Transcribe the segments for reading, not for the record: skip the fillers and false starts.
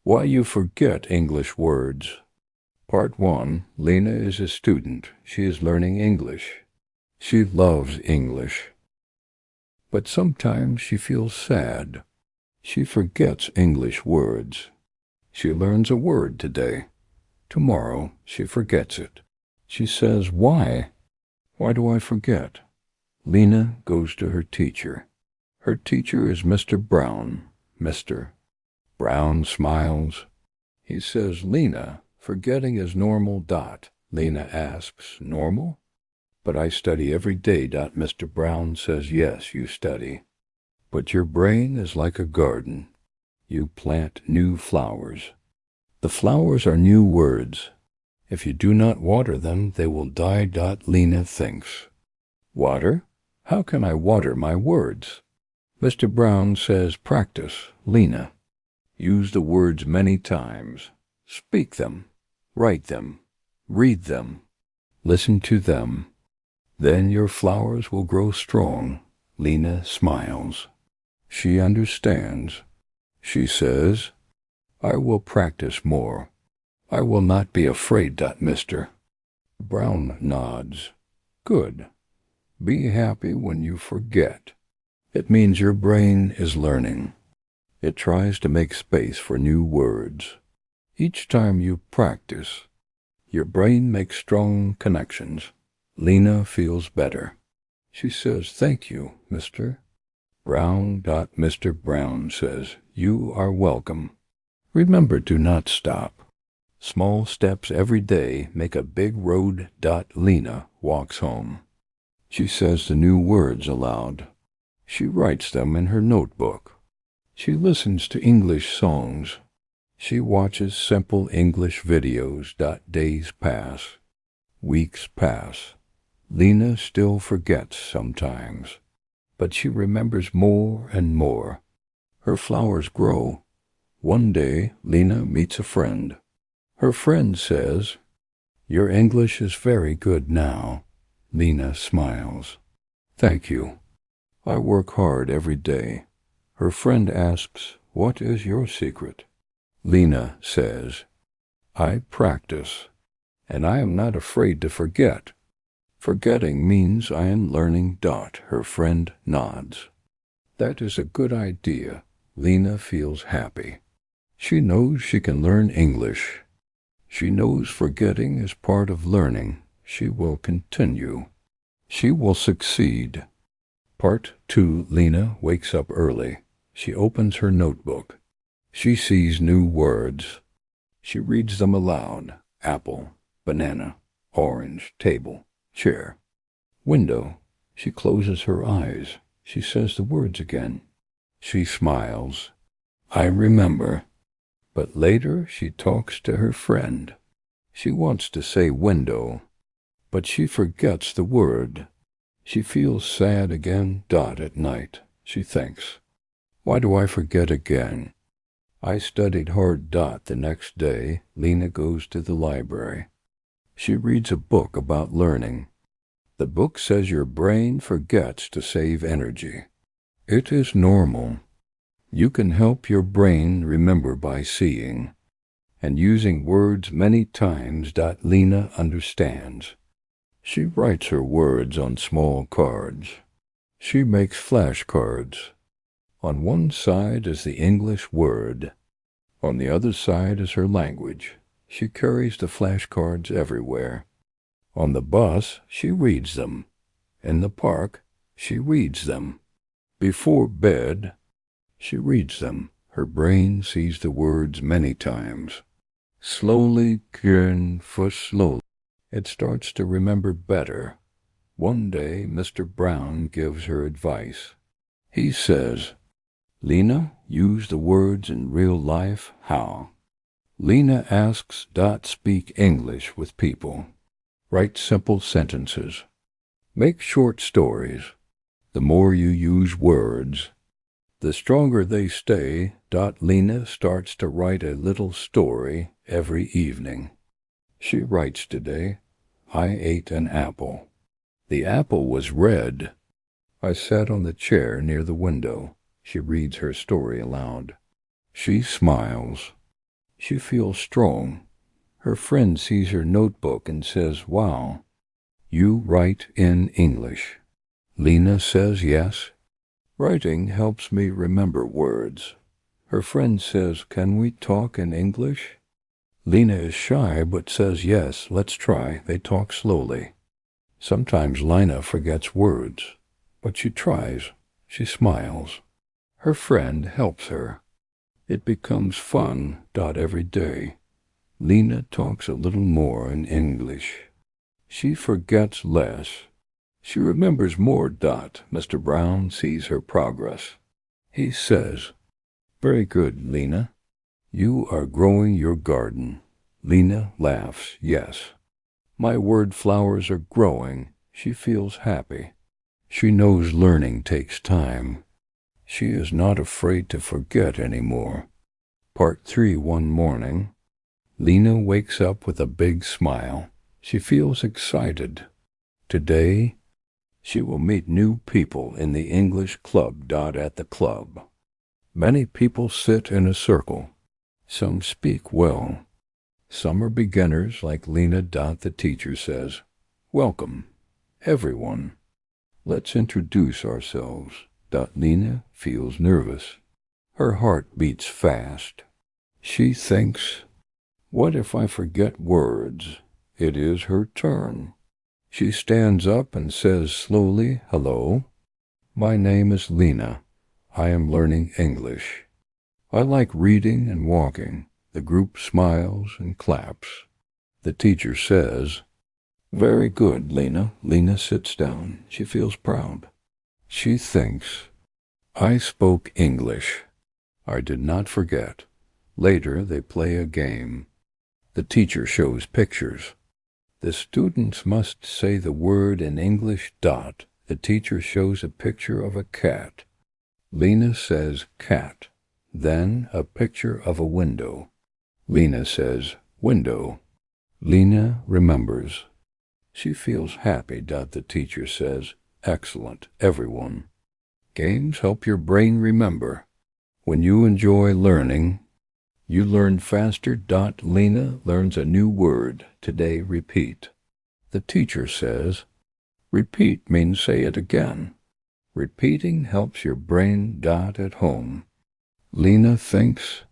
Why you forget English words. Part 1. Lena is a student. She is learning English. She loves English. But sometimes she feels sad. She forgets English words. She learns a word today. Tomorrow she forgets it. She says, "Why? Why do I forget?" Lena goes to her teacher. Her teacher is Mr. Brown. Mr. Brown smiles. He says, "Lena, forgetting is normal. Lena asks, "Normal? But I study every day. Mr. Brown says, "Yes, you study. But your brain is like a garden. You plant new flowers. The flowers are new words. If you do not water them, they will die. Lena thinks. Water? How can I water my words? Mr. Brown says, "Practice, Lena. Use the words many times. Speak them. Write them. Read them. Listen to them. Then your flowers will grow strong." Lena smiles. She understands. She says, "I will practice more. I will not be afraid." Mr. Brown nods. Good. Be happy when you forget. It means your brain is learning. It tries to make space for new words. Each time you practice, your brain makes strong connections. Lena feels better. She says, "Thank you, Mr. Brown." Mr. Brown says, "You are welcome. Remember to not stop. Small steps every day make a big road." Lena walks home. She says the new words aloud. She writes them in her notebook. She listens to English songs. She watches simple English videos. Days pass. Weeks pass. Lena still forgets sometimes, but she remembers more and more. Her flowers grow. One day, Lena meets a friend. Her friend says, "Your English is very good now." Lena smiles. "Thank you. I work hard every day." Her friend asks, "What is your secret?" Lena says, "I practice, and I am not afraid to forget. Forgetting means I am learning." Her friend nods. That is a good idea. Lena feels happy. She knows she can learn English. She knows forgetting is part of learning. She will continue. She will succeed. Part 2. Lena wakes up early. She opens her notebook. She sees new words. She reads them aloud. Apple, banana, orange, table, chair, window. She closes her eyes. She says the words again. She smiles. I remember. But later she talks to her friend. She wants to say window, but she forgets the word. She feels sad again. At night, she thinks, "Why do I forget again?" I studied hard. The next day, Lena goes to the library. She reads a book about learning. The book says your brain forgets to save energy. It is normal. You can help your brain remember by seeing and using words many times. Lena understands. She writes her words on small cards. She makes flashcards. On one side is the English word. On the other side is her language. She carries the flashcards everywhere. On the bus, she reads them. In the park, she reads them. Before bed, she reads them. Her brain sees the words many times. Slowly, slowly, it starts to remember better. One day, Mr. Brown gives her advice. He says, "Lena, use the words in real life." How? Lena asks. Speak English with people. Write simple sentences. Make short stories. The more you use words, the stronger they stay. Lena starts to write a little story every evening. She writes today, "I ate an apple. The apple was red. I sat on the chair near the window." She reads her story aloud. She smiles. She feels strong. Her friend sees her notebook and says, "Wow, you write in English." Lena says yes. "Writing helps me remember words." Her friend says, "Can we talk in English?" Lena is shy but says yes, let's try. They talk slowly. Sometimes Lena forgets words, but she tries. She smiles. Her friend helps her. It becomes fun. Every day, Lena talks a little more in English. She forgets less. She remembers more. Mr. Brown sees her progress. He says, "Very good, Lena. You are growing your garden." Lena laughs, yes. My word flowers are growing. She feels happy. She knows learning takes time. She is not afraid to forget anymore. Part 3. One morning, Lena wakes up with a big smile. She feels excited. Today, she will meet new people in the English club. At the club, many people sit in a circle. Some speak well. Some are beginners like Lena. The teacher says, "Welcome, everyone. Let's introduce ourselves." Lena feels nervous. Her heart beats fast. She thinks, what if I forget words? It is her turn. She stands up and says slowly, "Hello. My name is Lena. I am learning English. I like reading and walking." The group smiles and claps. The teacher says, "Very good, Lena." Lena sits down. She feels proud. She thinks, I spoke English. I did not forget. Later they play a game. The teacher shows pictures. The students must say the word in English. The teacher shows a picture of a cat. Lena says cat. Then a picture of a window. Lena says, window. Lena remembers. She feels happy. The teacher says, excellent, everyone. Games help your brain remember. When you enjoy learning, you learn faster. Lena learns a new word. Today, repeat. The teacher says, repeat means say it again. Repeating helps your brain. At home, Lena thinks,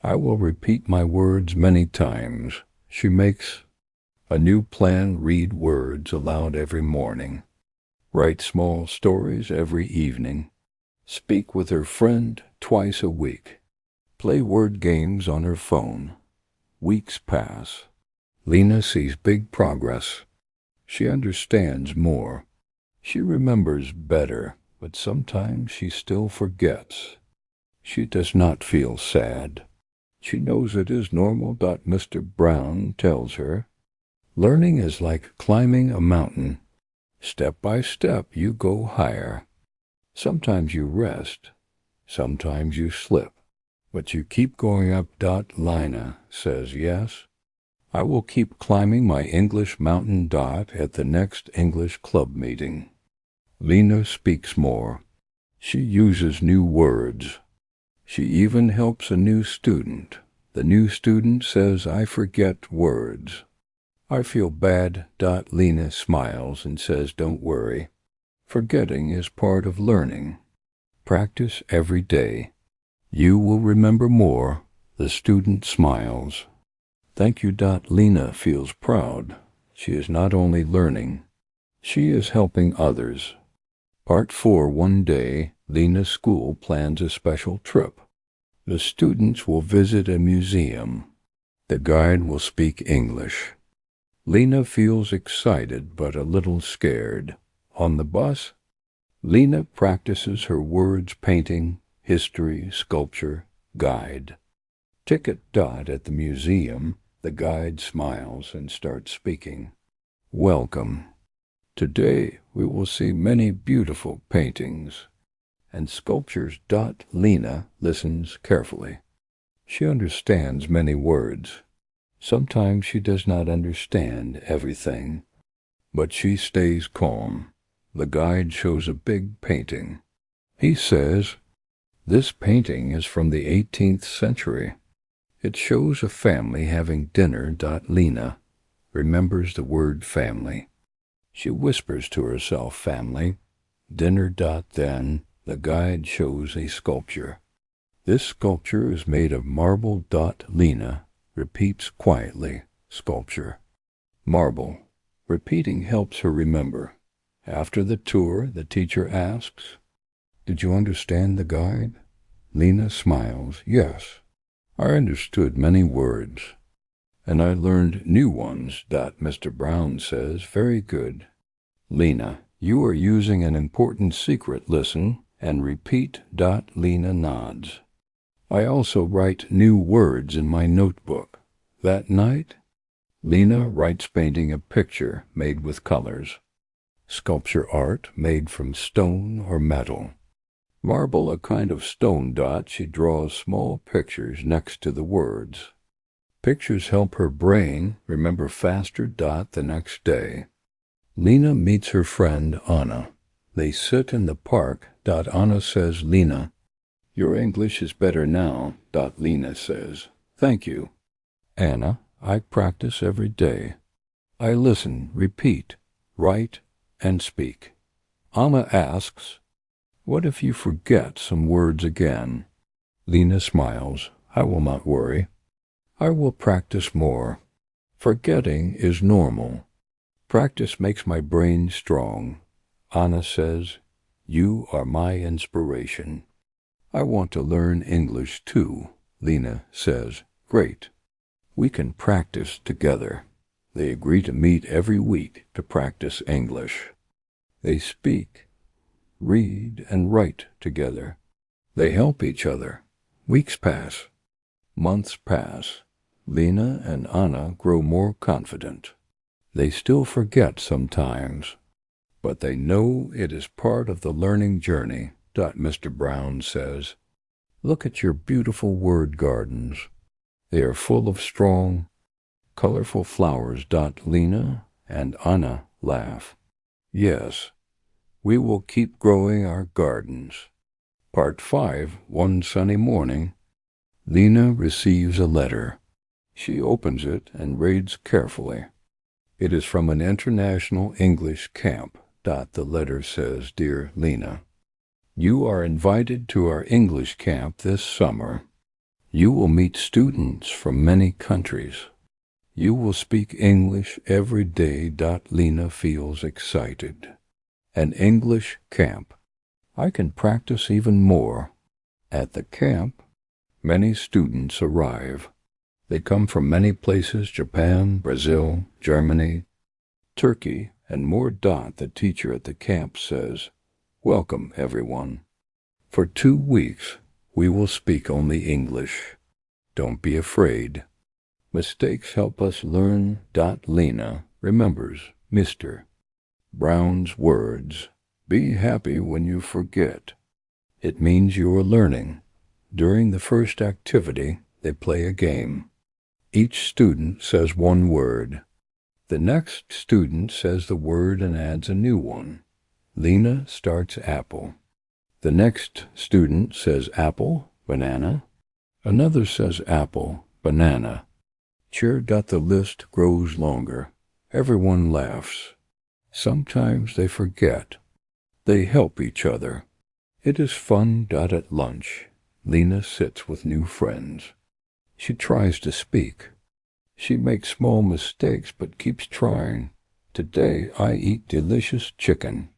I will repeat my words many times. She makes a new plan. Read words aloud every morning. Write small stories every evening. Speak with her friend twice a week. Play word games on her phone. Weeks pass. Lena sees big progress. She understands more. She remembers better, but sometimes she still forgets. She does not feel sad. She knows it is normal. Mr. Brown tells her, learning is like climbing a mountain. Step by step you go higher. Sometimes you rest. Sometimes you slip. But you keep going up. Lena says yes. I will keep climbing my English mountain. At the next English club meeting, Lena speaks more. She uses new words. She even helps a new student. The new student says, I forget words. I feel bad. Lena smiles and says, don't worry. Forgetting is part of learning. Practice every day. You will remember more. The student smiles. Thank you. Lena feels proud. She is not only learning, she is helping others. Part 4. One day, Lena's school plans a special trip. The students will visit a museum. The guide will speak English. Lena feels excited but a little scared. On the bus, Lena practices her words: painting, history, sculpture, guide. Ticket. At the museum, the guide smiles and starts speaking. Welcome. Today we will see many beautiful paintings and sculptures. Lena listens carefully. She understands many words. Sometimes she does not understand everything, but she stays calm. The guide shows a big painting. He says, this painting is from the 18th century. It shows a family having dinner. Lena remembers the word family. She whispers to herself, family. Dinner. Then the guide shows a sculpture. This sculpture is made of marble. Lena repeats quietly, sculpture. Marble. Repeating helps her remember. After the tour, the teacher asks, did you understand the guide? Lena smiles, yes. I understood many words, and I learned new ones. Mr. Brown says, very good. Lena, you are using an important secret. Listen and repeat. Lena nods. I also write new words in my notebook. That night, Lena writes, painting a picture made with colors. Sculpture art made from stone or metal. Marble, a kind of stone. She draws small pictures next to the words. Pictures help her brain remember faster. The next day, Lena meets her friend Anna. They sit in the park. Anna says, Lena, your English is better now. Lena says, thank you. Anna, I practice every day. I listen, repeat, write, and speak. Anna asks, what if you forget some words again? Lena smiles, I will not worry. I will practice more. Forgetting is normal. Practice makes my brain strong. Anna says, you are my inspiration. I want to learn English too. Lena says, great. We can practice together. They agree to meet every week to practice English. They speak, read, and write together. They help each other. Weeks pass. Months pass. Lena and Anna grow more confident. They still forget sometimes, but they know it is part of the learning journey. Mr. Brown says, look at your beautiful word gardens. They are full of strong, colorful flowers. Lena and Anna laugh. Yes, we will keep growing our gardens. Part 5. One sunny morning, Lena receives a letter. She opens it and reads carefully. It is from an international English camp. The letter says, Dear Lena, you are invited to our English camp this summer. You will meet students from many countries. You will speak English every day. Lena feels excited. An English camp. I can practice even more. At the camp, many students arrive. They come from many places, Japan, Brazil, Germany, Turkey, and more. The teacher at the camp says, welcome, everyone. For 2 weeks, we will speak only English. Don't be afraid. Mistakes help us learn. Lena remembers Mr. Brown's words. Be happy when you forget. It means you are learning. During the first activity, they play a game. Each student says one word. The next student says the word and adds a new one. Lena starts apple. The next student says apple, banana. Another says apple, banana. Cheer. The list grows longer. Everyone laughs. Sometimes they forget. They help each other. It is fun. At lunch, Lena sits with new friends. She tries to speak. She makes small mistakes but keeps trying. Today I eat delicious chicken.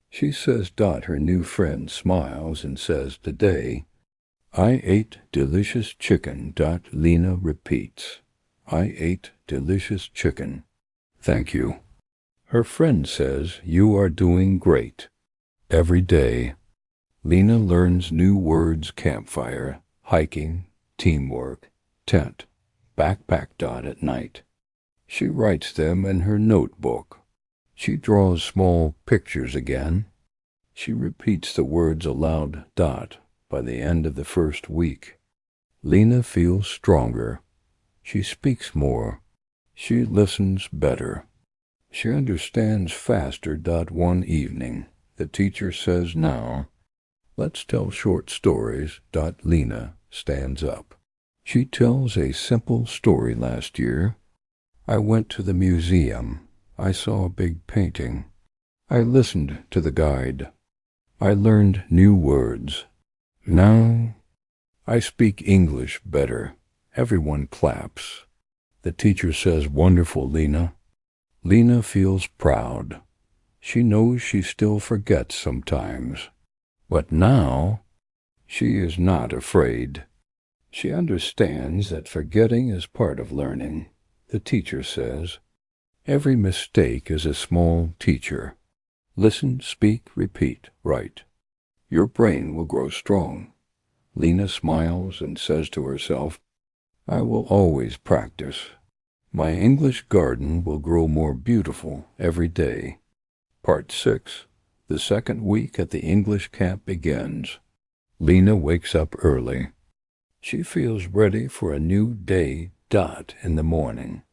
She says. Her new friend smiles and says, today I ate delicious chicken. Lena repeats, I ate delicious chicken. Thank you. Her friend says, you are doing great. Every day, Lena learns new words: campfire, hiking, teamwork, tent, backpack. At night, she writes them in her notebook. She draws small pictures again. She repeats the words aloud. By the end of the first week, Lena feels stronger. She speaks more. She listens better. She understands faster. One evening, the teacher says, now, let's tell short stories. Lena stands up. She tells a simple story last year. I went to the museum. I saw a big painting. I listened to the guide. I learned new words. Now I speak English better. Everyone claps. The teacher says, "Wonderful, Lena." Lena feels proud. She knows she still forgets sometimes. But now she is not afraid. She understands that forgetting is part of learning. The teacher says, "Every mistake is a small teacher. Listen, speak, repeat, write. Your brain will grow strong." Lena smiles and says to herself, "I will always practice. My English garden will grow more beautiful every day." Part 6. The second week at the English camp begins. Lena wakes up early. She feels ready for a new day in the morning.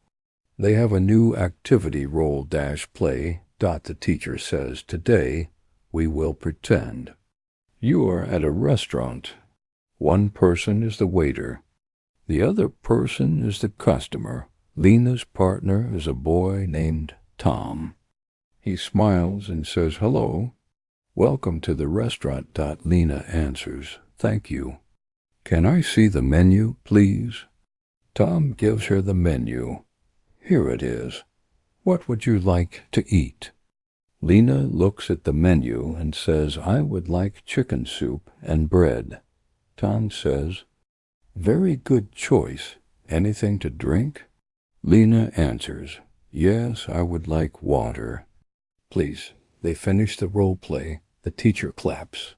They have a new activity role-play. The teacher says, "Today we will pretend." You are at a restaurant. One person is the waiter. The other person is the customer. Lena's partner is a boy named Tom. He smiles and says, "Hello. Welcome to the restaurant." Lena answers, "Thank you. Can I see the menu, please?" Tom gives her the menu. "Here it is. What would you like to eat?" Lena looks at the menu and says, "I would like chicken soup and bread." Tom says, "Very good choice. Anything to drink?" Lena answers, "Yes, I would like water." Please. They finish the role play. The teacher claps.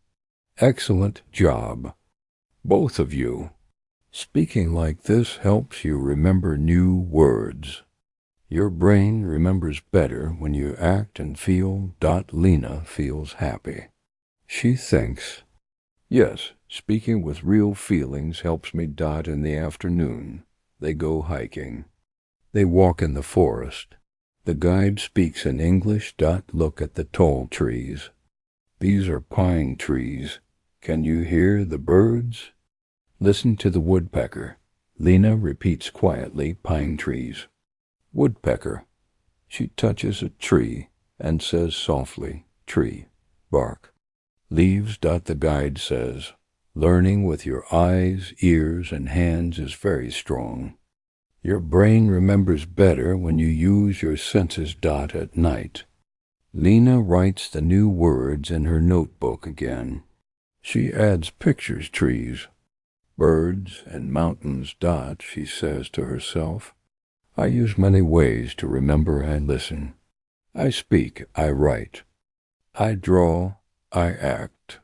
"Excellent job, both of you. Speaking like this helps you remember new words. Your brain remembers better when you act and feel. Lena feels happy. She thinks, "Yes, speaking with real feelings helps me. In the afternoon, they go hiking. They walk in the forest. The guide speaks in English. Look at the tall trees. These are pine trees. Can you hear the birds? Listen to the woodpecker." Lena repeats quietly, "Pine trees. Woodpecker." She touches a tree and says softly, "Tree, bark. Leaves." The guide says, "Learning with your eyes, ears, and hands is very strong. Your brain remembers better when you use your senses. At night." Lena writes the new words in her notebook again. She adds pictures, trees, birds, and mountains. She says to herself, "I use many ways to remember and listen. I speak, I write. I draw, I act."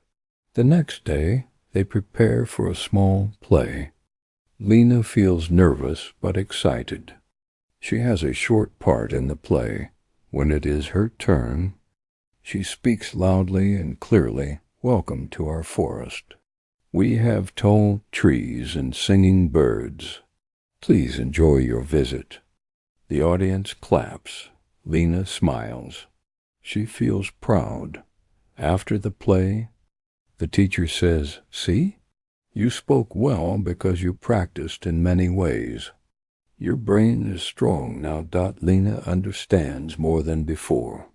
The next day, they prepare for a small play. Lena feels nervous but excited. She has a short part in the play. When it is her turn, she speaks loudly and clearly, "Welcome to our forest. We have tall trees and singing birds. Please enjoy your visit." The audience claps. Lena smiles. She feels proud. After the play, the teacher says, "See? You spoke well because you practiced in many ways. Your brain is strong now." Lena understands more than before.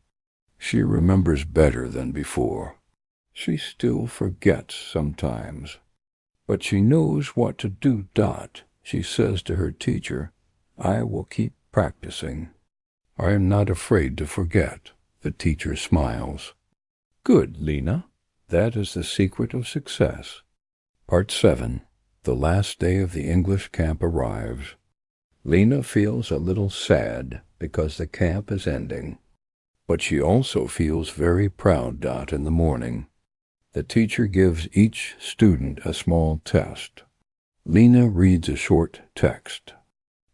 She remembers better than before. She still forgets sometimes, but she knows what to do. She says to her teacher, "I will keep practicing. I am not afraid to forget." The teacher smiles. "Good, Lena. That is the secret of success." Part 7. The last day of the English camp arrives. Lena feels a little sad because the camp is ending, but she also feels very proud. In the morning, the teacher gives each student a small test. Lena reads a short text.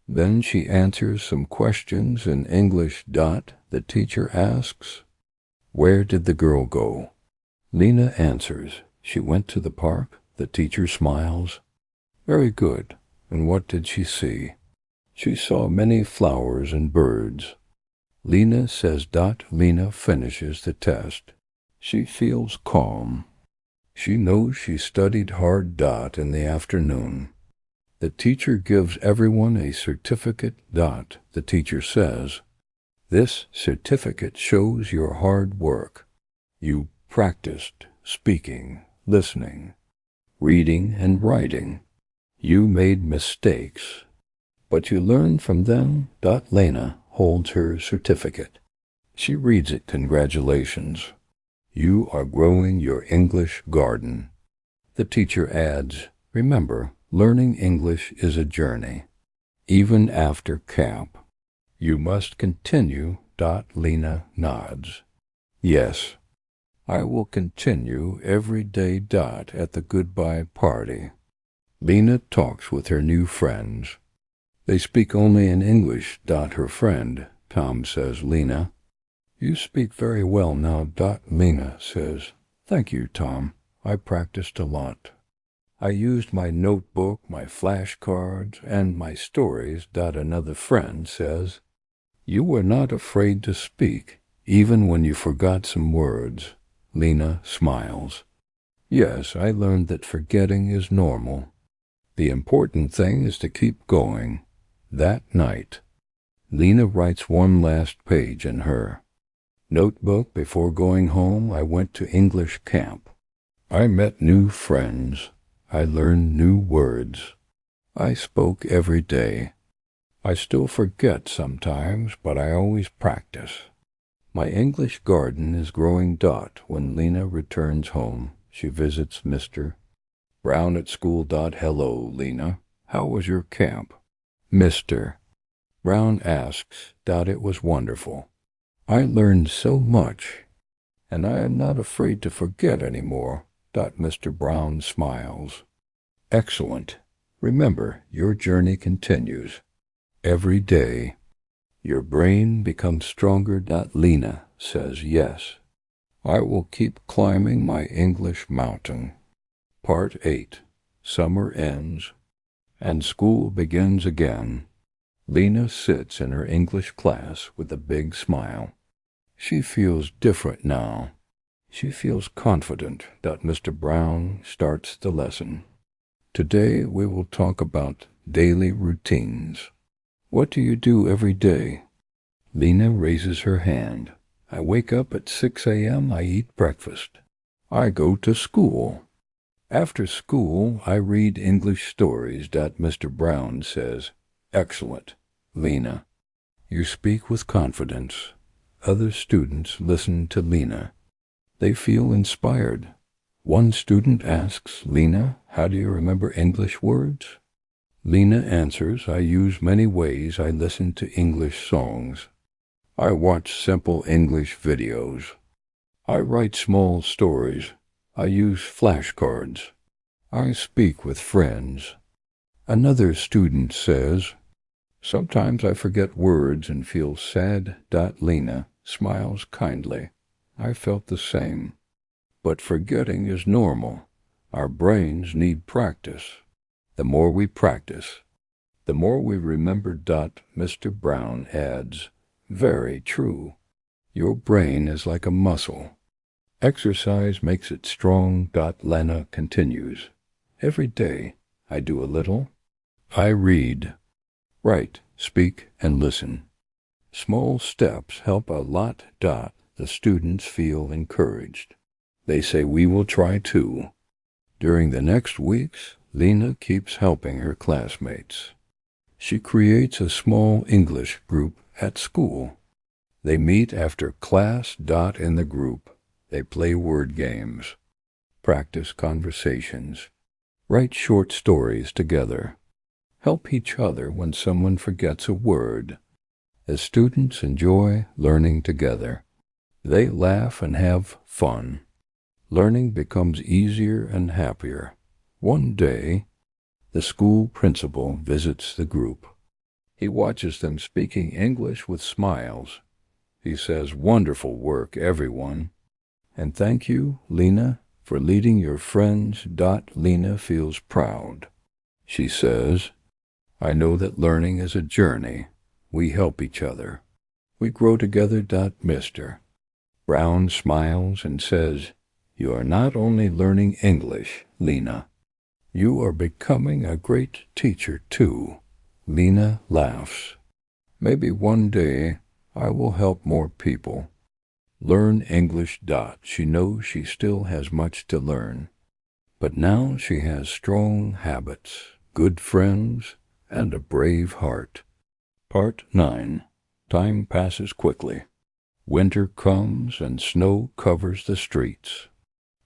Then she answers some questions in English. The teacher asks, "Where did the girl go?" Lena answers, "She went to the park." The teacher smiles. "Very good. And what did she see?" "She saw many flowers and birds." Lena says. Lena finishes the test. She feels calm. She knows she studied hard. In the afternoon, The teacher gives everyone a certificate. The teacher says, "This certificate shows your hard work. You practiced speaking, listening, reading, and writing. You made mistakes, but you learned from them." Lena holds her certificate. She reads it. "Congratulations. You are growing your English garden." The teacher adds, "Remember, learning English is a journey. Even after camp, you must continue." Lena nods. "Yes, I will continue every day." At the goodbye party, Lena talks with her new friends. They speak only in English. Her friend, Tom, says, "Lena, you speak very well now." Lena says, "Thank you, Tom. I practiced a lot. I used my notebook, my flashcards, and my stories." Another friend says, "You were not afraid to speak, even when you forgot some words." Lena smiles. "Yes, I learned that forgetting is normal. The important thing is to keep going." That night, Lena writes one last page in her notebook. "Before going home, I went to English camp. I met new friends. I learned new words. I spoke every day. I still forget sometimes, but I always practice. My English garden is growing." When Lena returns home, she visits Mr. Brown at school. "Hello, Lena. How was your camp?" Mr. Brown asks. "It was wonderful. I learned so much, and I am not afraid to forget anymore." Mr. Brown smiles. "Excellent. Remember, your journey continues. Every day, your brain becomes stronger." Lena says, "Yes, I will keep climbing my English mountain." Part 8. Summer ends, and school begins again. Lena sits in her English class with a big smile. She feels different now. She feels confident. Mr. Brown starts the lesson. "Today we will talk about daily routines. What do you do every day?" Lena raises her hand. "I wake up at 6 a.m. I eat breakfast. I go to school. After school, I read English stories." Mr. Brown says, "Excellent, Lena. You speak with confidence." Other students listen to Lena. They feel inspired. One student asks, "Lena, how do you remember English words?" Lena answers, "I use many ways. I listen to English songs. I watch simple English videos. I write small stories. I use flashcards. I speak with friends." Another student says, "Sometimes I forget words and feel sad." Lena smiles kindly. "I felt the same. But forgetting is normal. Our brains need practice. The more we practice, the more we remember." Mr. Brown adds, "Very true. Your brain is like a muscle. Exercise makes it strong." Lena continues, "Every day I do a little. I read, write, speak, and listen. Small steps help a lot." The students feel encouraged. They say, "We will try too." During the next weeks, Lena keeps helping her classmates. She creates a small English group at school. They meet after class. In the group, they play word games, practice conversations, write short stories together, help each other when someone forgets a word. As students enjoy learning together, they laugh and have fun. Learning becomes easier and happier. One day, the school principal visits the group. He watches them speaking English with smiles. He says, "Wonderful work, everyone. And thank you, Lena, for leading your friends." Lena feels proud. She says, "I know that learning is a journey. We help each other. We grow together." Mr. Brown smiles and says, "You are not only learning English, Lena. You are becoming a great teacher, too. Lena laughs. Maybe one day I will help more people. Learn English. She knows she still has much to learn. But now she has strong habits, good friends, and a brave heart. Part 9. Time passes quickly. Winter comes and snow covers the streets.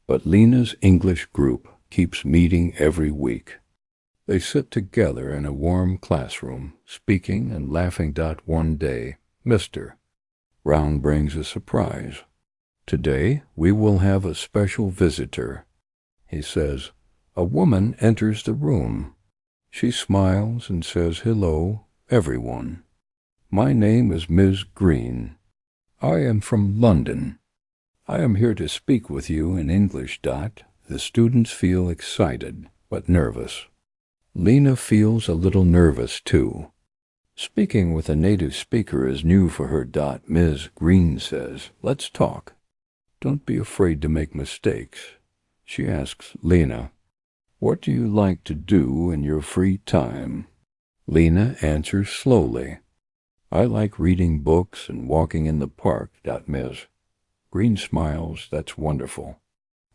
But Lena's English group keeps meeting every week. They sit together in a warm classroom, speaking and laughing. One day, Mr. Brown brings a surprise. Today we will have a special visitor. He says, a woman enters the room. She smiles and says, hello, everyone. My name is Ms. Green. I am from London. I am here to speak with you in English. The students feel excited, but nervous. Lena feels a little nervous, too. Speaking with a native speaker is new for her. Ms. Green says, let's talk. Don't be afraid to make mistakes. She asks Lena, what do you like to do in your free time? Lena answers slowly, I like reading books and walking in the park. Ms. Green smiles, that's wonderful.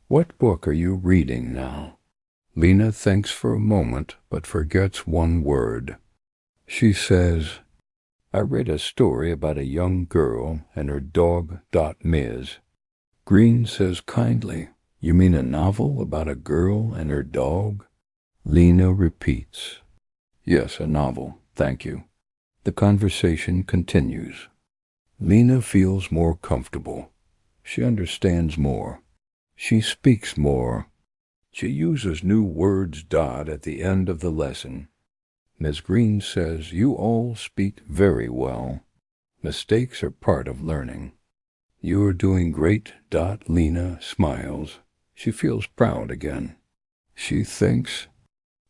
What book are you reading now? Lena thinks for a moment, but forgets one word. She says, I read a story about a young girl and her dog. Ms. Green says kindly, you mean a novel about a girl and her dog? Lena repeats, yes, a novel, thank you. The conversation continues. Lena feels more comfortable. She understands more. She speaks more. She uses new words. At the end of the lesson, Ms. Green says, you all speak very well. Mistakes are part of learning. You are doing great. Lena smiles. She feels proud again. She thinks,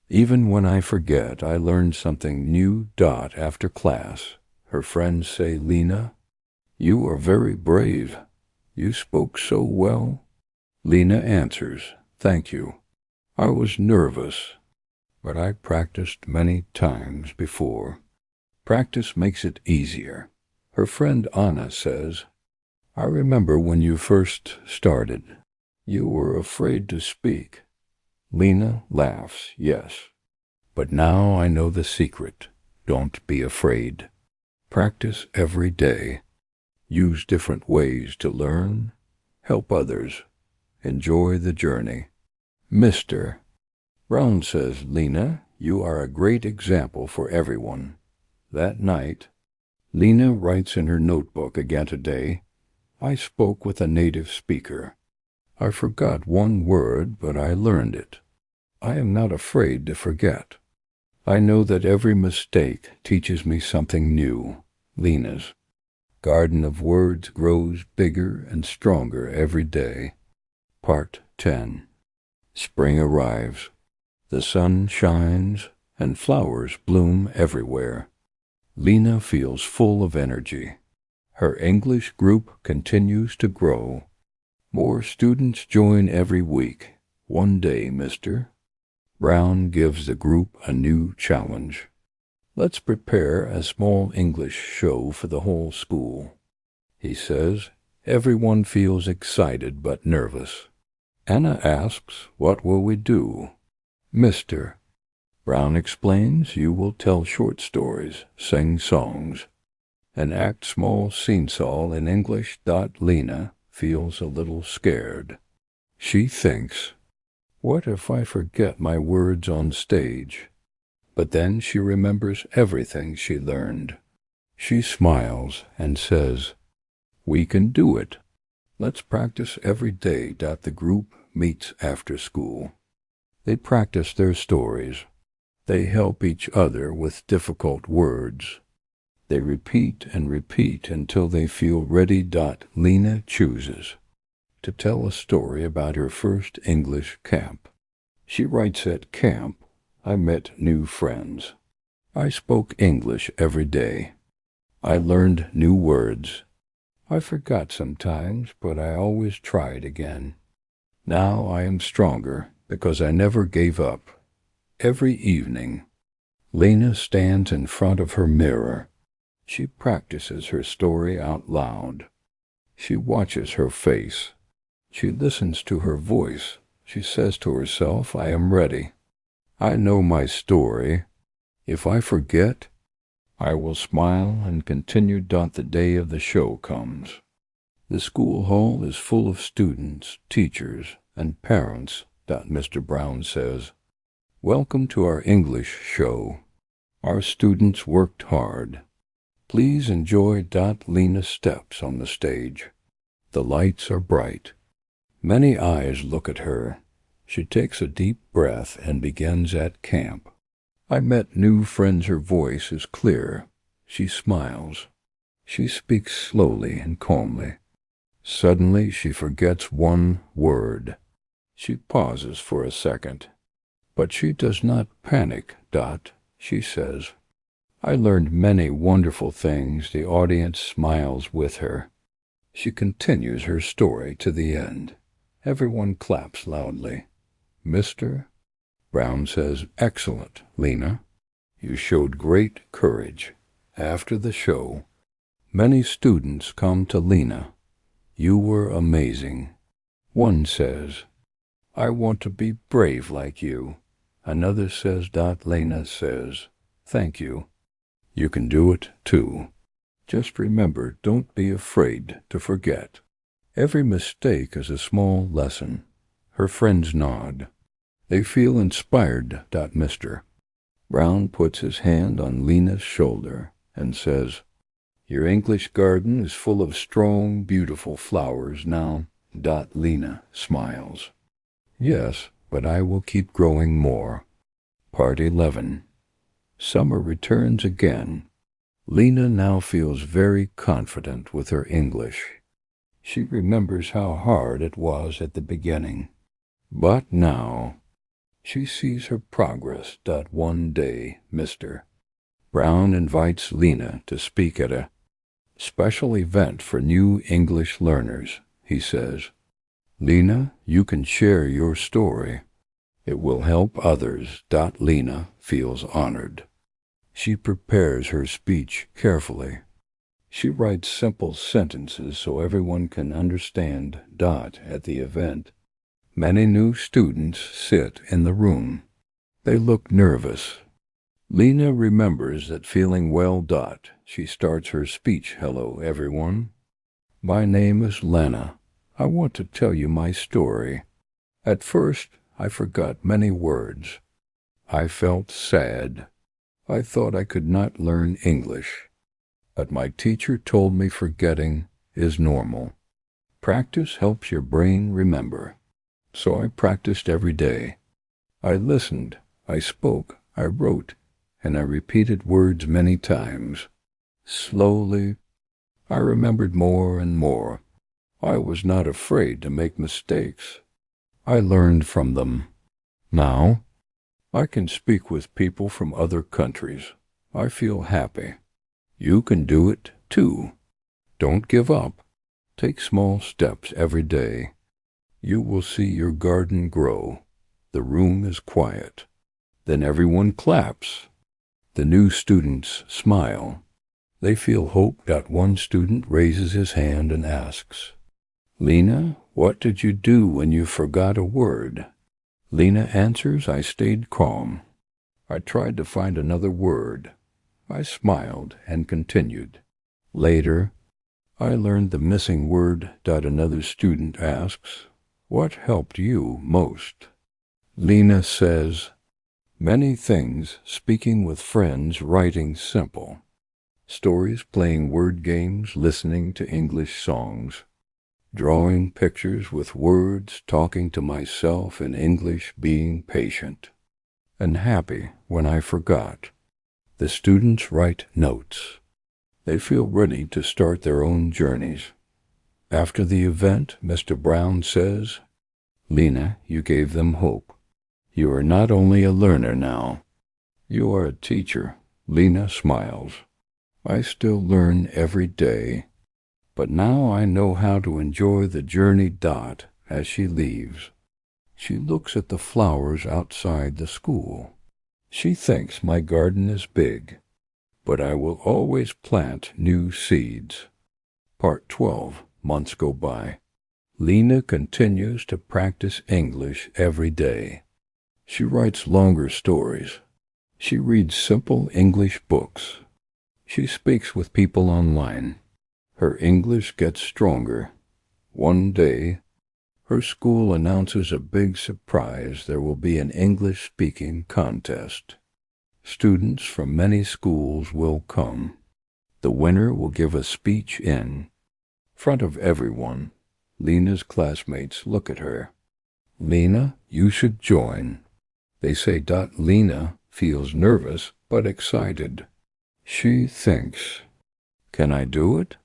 even when I forget, I learned something new. After class, her friends say, Lena, you are very brave. You spoke so well. Lena answers, thank you. I was nervous, but I practiced many times before. Practice makes it easier. Her friend Anna says, I remember when you first started. You were afraid to speak. Lena laughs, yes. But now I know the secret. Don't be afraid. Practice every day. Use different ways to learn. Help others. Enjoy the journey. Mr. Brown says, Lena, you are a great example for everyone. That night, Lena writes in her notebook again today, I spoke with a native speaker. I forgot one word, but I learned it. I am not afraid to forget. I know that every mistake teaches me something new. Lena's garden of words grows bigger and stronger every day. Part 10. Spring arrives. The sun shines and flowers bloom everywhere. Lena feels full of energy. Her English group continues to grow. More students join every week. One day, Mr. Brown gives the group a new challenge. Let's prepare a small English show for the whole school. He says, everyone feels excited but nervous. Anna asks, what will we do? Mr. Brown explains, you will tell short stories, sing songs, and act small scenes-all in English. Lena feels a little scared. She thinks, what if I forget my words on stage? But then she remembers everything she learned. She smiles and says, we can do it. Let's practice every day. The group meets after school. They practice their stories. They help each other with difficult words. They repeat and repeat until they feel ready. Lena chooses to tell a story about her first English camp. She writes, at camp, I met new friends. I spoke English every day. I learned new words. I forgot sometimes, but I always tried again. Now I am stronger because I never gave up. Every evening, Lena stands in front of her mirror. She practices her story out loud. She watches her face. She listens to her voice. She says to herself, I am ready. I know my story. If I forget, I will smile and continue. The day of the show comes. The school hall is full of students, teachers, and parents. Mr. Brown says, welcome to our English show. Our students worked hard. Please enjoy. Lena steps on the stage. The lights are bright. Many eyes look at her. She takes a deep breath and begins at camp. I met new friends. Her voice is clear. She smiles. She speaks slowly and calmly. Suddenly she forgets one word. She pauses for a second. But she does not panic. She says, I learned many wonderful things. The audience smiles with her. She continues her story to the end. Everyone claps loudly. Mr. Brown says, excellent, Lena. You showed great courage. After the show, many students come to Lena. You were amazing. One says, I want to be brave like you. Another says. Lena says, thank you. You can do it too. Just remember, don't be afraid to forget. Every mistake is a small lesson. Her friends nod. They feel inspired. Mr. Brown puts his hand on Lena's shoulder and says, your English garden is full of strong, beautiful flowers now. Lena smiles. Yes, but I will keep growing more. Part 11. Summer returns again. Lena now feels very confident with her English. She remembers how hard it was at the beginning. But now, she sees her progress. One day, Mr. Brown invites Lena to speak at a special event for new English learners. He says, Lena, you can share your story. It will help others. Lena feels honored. She prepares her speech carefully. She writes simple sentences so everyone can understand. At the event, many new students sit in the room. They look nervous. Lena remembers that feeling well. She starts her speech. Hello, everyone. My name is Lena. I want to tell you my story. At first, I forgot many words. I felt sad. I thought I could not learn English. But my teacher told me forgetting is normal. Practice helps your brain remember. So I practiced every day. I listened, I spoke, I wrote, and I repeated words many times. Slowly, I remembered more and more. I was not afraid to make mistakes. I learned from them. Now, I can speak with people from other countries. I feel happy. You can do it too. Don't give up. Take small steps every day. You will see your garden grow. The room is quiet. Then everyone claps. The new students smile. They feel hope. One student raises his hand and asks, Lena, what did you do when you forgot a word? Lena answers, I stayed calm. I tried to find another word. I smiled and continued. Later, I learned the missing word. Another student asks, what helped you most? Lena says, many things, speaking with friends, writing simple. Stories, playing word games, listening to English songs. Drawing pictures with words, talking to myself in English, being patient. And happy when I forgot. The students write notes. They feel ready to start their own journeys. After the event, Mr. Brown says, Lena, you gave them hope. You are not only a learner now. You are a teacher. Lena smiles. I still learn every day. But now I know how to enjoy the journey. As she leaves, she looks at the flowers outside the school. She thinks my garden is big, but I will always plant new seeds. Part 12. Months go by. Lena continues to practice English every day. She writes longer stories. She reads simple English books. She speaks with people online. Her English gets stronger. One day, her school announces a big surprise. There will be an English-speaking contest. Students from many schools will come. The winner will give a speech in front of everyone. Lena's classmates look at her. Lena, you should join. They say Lena feels nervous but excited. She thinks, can I do it?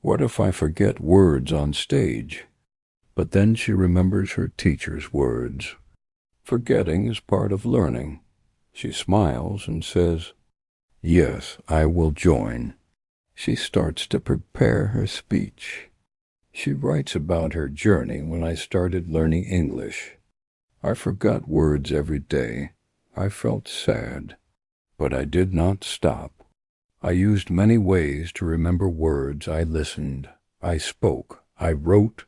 What if I forget words on stage? But then she remembers her teacher's words. Forgetting is part of learning. She smiles and says, yes, I will join. She starts to prepare her speech. She writes about her journey when I started learning English. I forgot words every day. I felt sad, but I did not stop. I used many ways to remember words. I listened, I spoke, I wrote,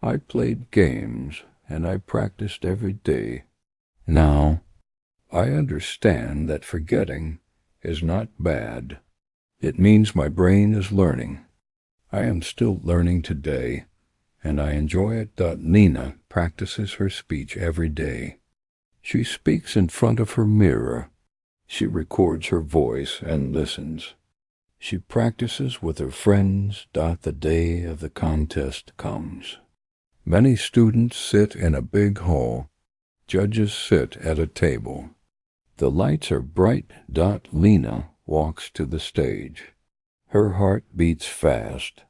I played games, and I practiced every day. Now, I understand that forgetting is not bad. It means my brain is learning. I am still learning today, and I enjoy it. Lena practices her speech every day. She speaks in front of her mirror. She records her voice and listens. She practices with her friends. The day of the contest comes. Many students sit in a big hall. Judges sit at a table. The lights are bright. Lena walks to the stage. Her heart beats fast,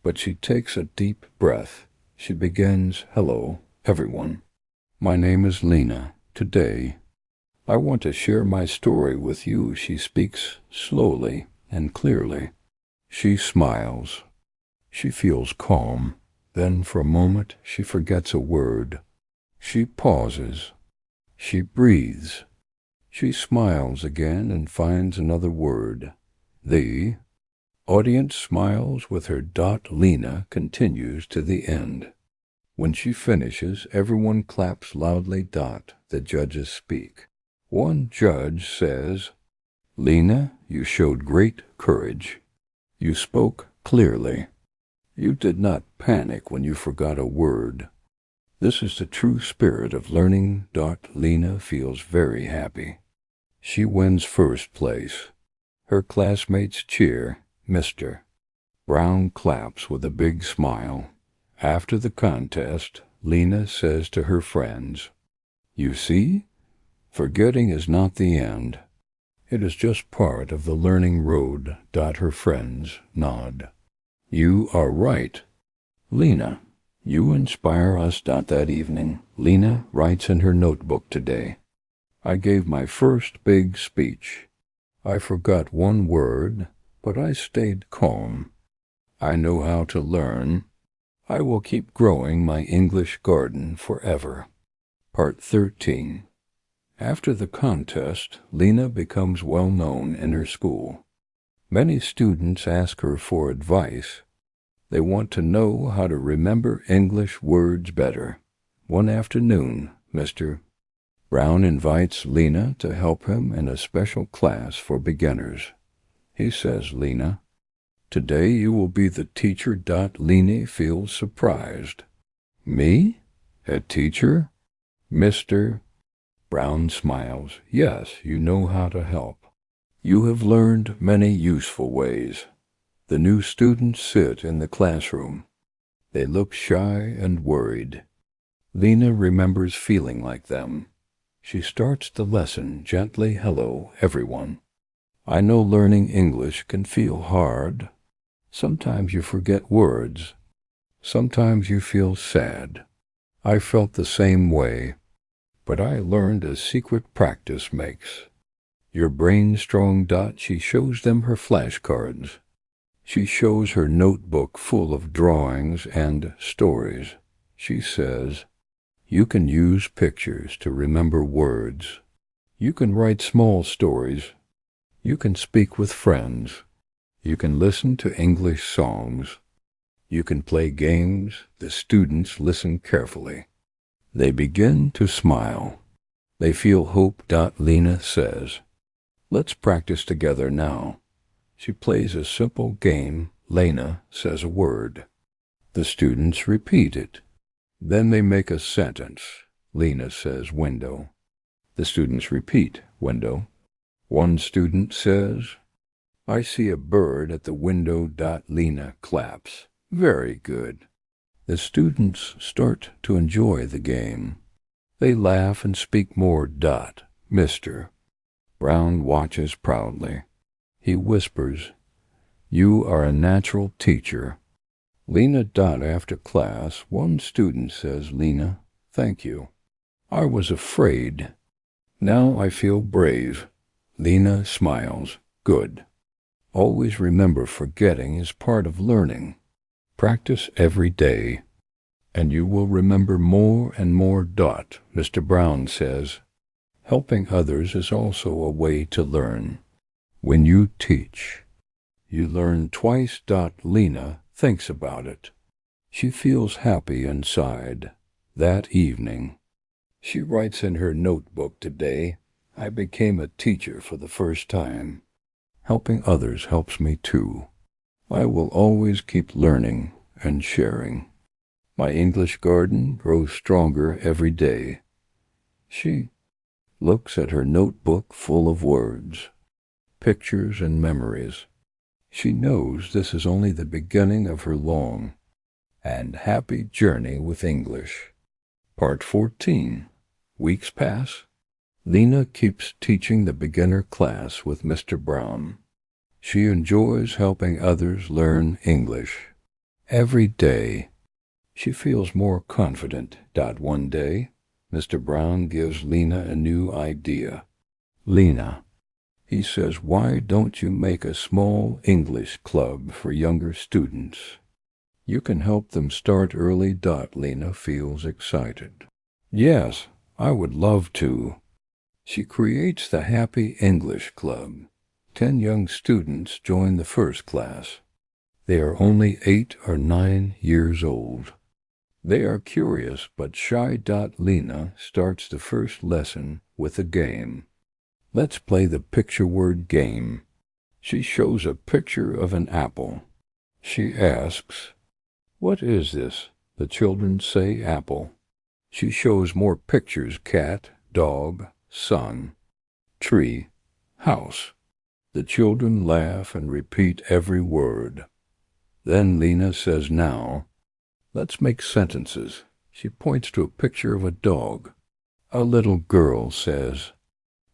but she takes a deep breath. She begins, hello, everyone. My name is Lena. Today, I want to share my story with you. She speaks slowly and clearly. She smiles. She feels calm. Then for a moment she forgets a word. She pauses. She breathes. She smiles again and finds another word. The audience smiles with her. Lena continues to the end. When she finishes, everyone claps loudly. The judges speak. One judge says, Lena, you showed great courage. You spoke clearly. You did not panic when you forgot a word. This is the true spirit of learning. Lena feels very happy. She wins first place. Her classmates cheer. Mr. Brown claps with a big smile. After the contest, Lena says to her friends, you see, forgetting is not the end. It is just part of the learning road. Her friends nod. You are right. Lena, you inspire us. That evening, Lena writes in her notebook today. I gave my first big speech. I forgot one word, but I stayed calm. I know how to learn. I will keep growing my English garden forever. Part 13. After the contest, Lena becomes well known in her school. Many students ask her for advice. They want to know how to remember English words better. One afternoon, Mr. Brown invites Lena to help him in a special class for beginners. He says, Lena, today you will be the teacher. Lena feels surprised. Me? A teacher? Mr. Brown smiles. Yes, you know how to help. You have learned many useful ways. The new students sit in the classroom. They look shy and worried. Lena remembers feeling like them. She starts the lesson gently. Hello, everyone. I know learning English can feel hard. Sometimes you forget words. Sometimes you feel sad. I felt the same way, but I learned a secret practice makes your brain strong. She shows them her flashcards. She shows her notebook full of drawings and stories. She says, you can use pictures to remember words. You can write small stories. You can speak with friends. You can listen to English songs. You can play games. The students listen carefully. They begin to smile. They feel hope. Lena says, "Let's practice together now." She plays a simple game. Lena says a word. The students repeat it. Then they make a sentence. Lena says window. The students repeat window. One student says, "I see a bird at the window." Lena claps. Very good. The students start to enjoy the game. They laugh and speak more. Mr. Brown watches proudly. He whispers, "You are a natural teacher." Lena. After class, one student says, "Lena, thank you. I was afraid. Now I feel brave." Lena smiles. Good. Always remember, forgetting is part of learning. Practice every day, and you will remember more and more. Mr. Brown says, "Helping others is also a way to learn. When you teach, you learn twice." Lena thinks about it. She feels happy inside. That evening, she writes in her notebook, "Today, I became a teacher for the first time. Helping others helps me too. I will always keep learning and sharing. My English garden grows stronger every day." She looks at her notebook full of words, pictures, and memories. She knows this is only the beginning of her long and happy journey with English. Part 14. Weeks pass. Lena keeps teaching the beginner class with Mr. Brown. She enjoys helping others learn English. Every day, she feels more confident. One day, Mr. Brown gives Lena a new idea. "Lena," he says, "why don't you make a small English club for younger students? You can help them start early." Lena feels excited. "Yes, I would love to." She creates the Happy English Club. 10 young students join the first class. They are only 8 or 9 years old. They are curious but shy. Lena starts the first lesson with a game. "Let's play the picture word game." She shows a picture of an apple. She asks, "What is this?" The children say apple. She shows more pictures: cat, dog, sun, tree, house. The children laugh and repeat every word. Then Lena says, "Now, let's make sentences." She points to a picture of a dog. A little girl says,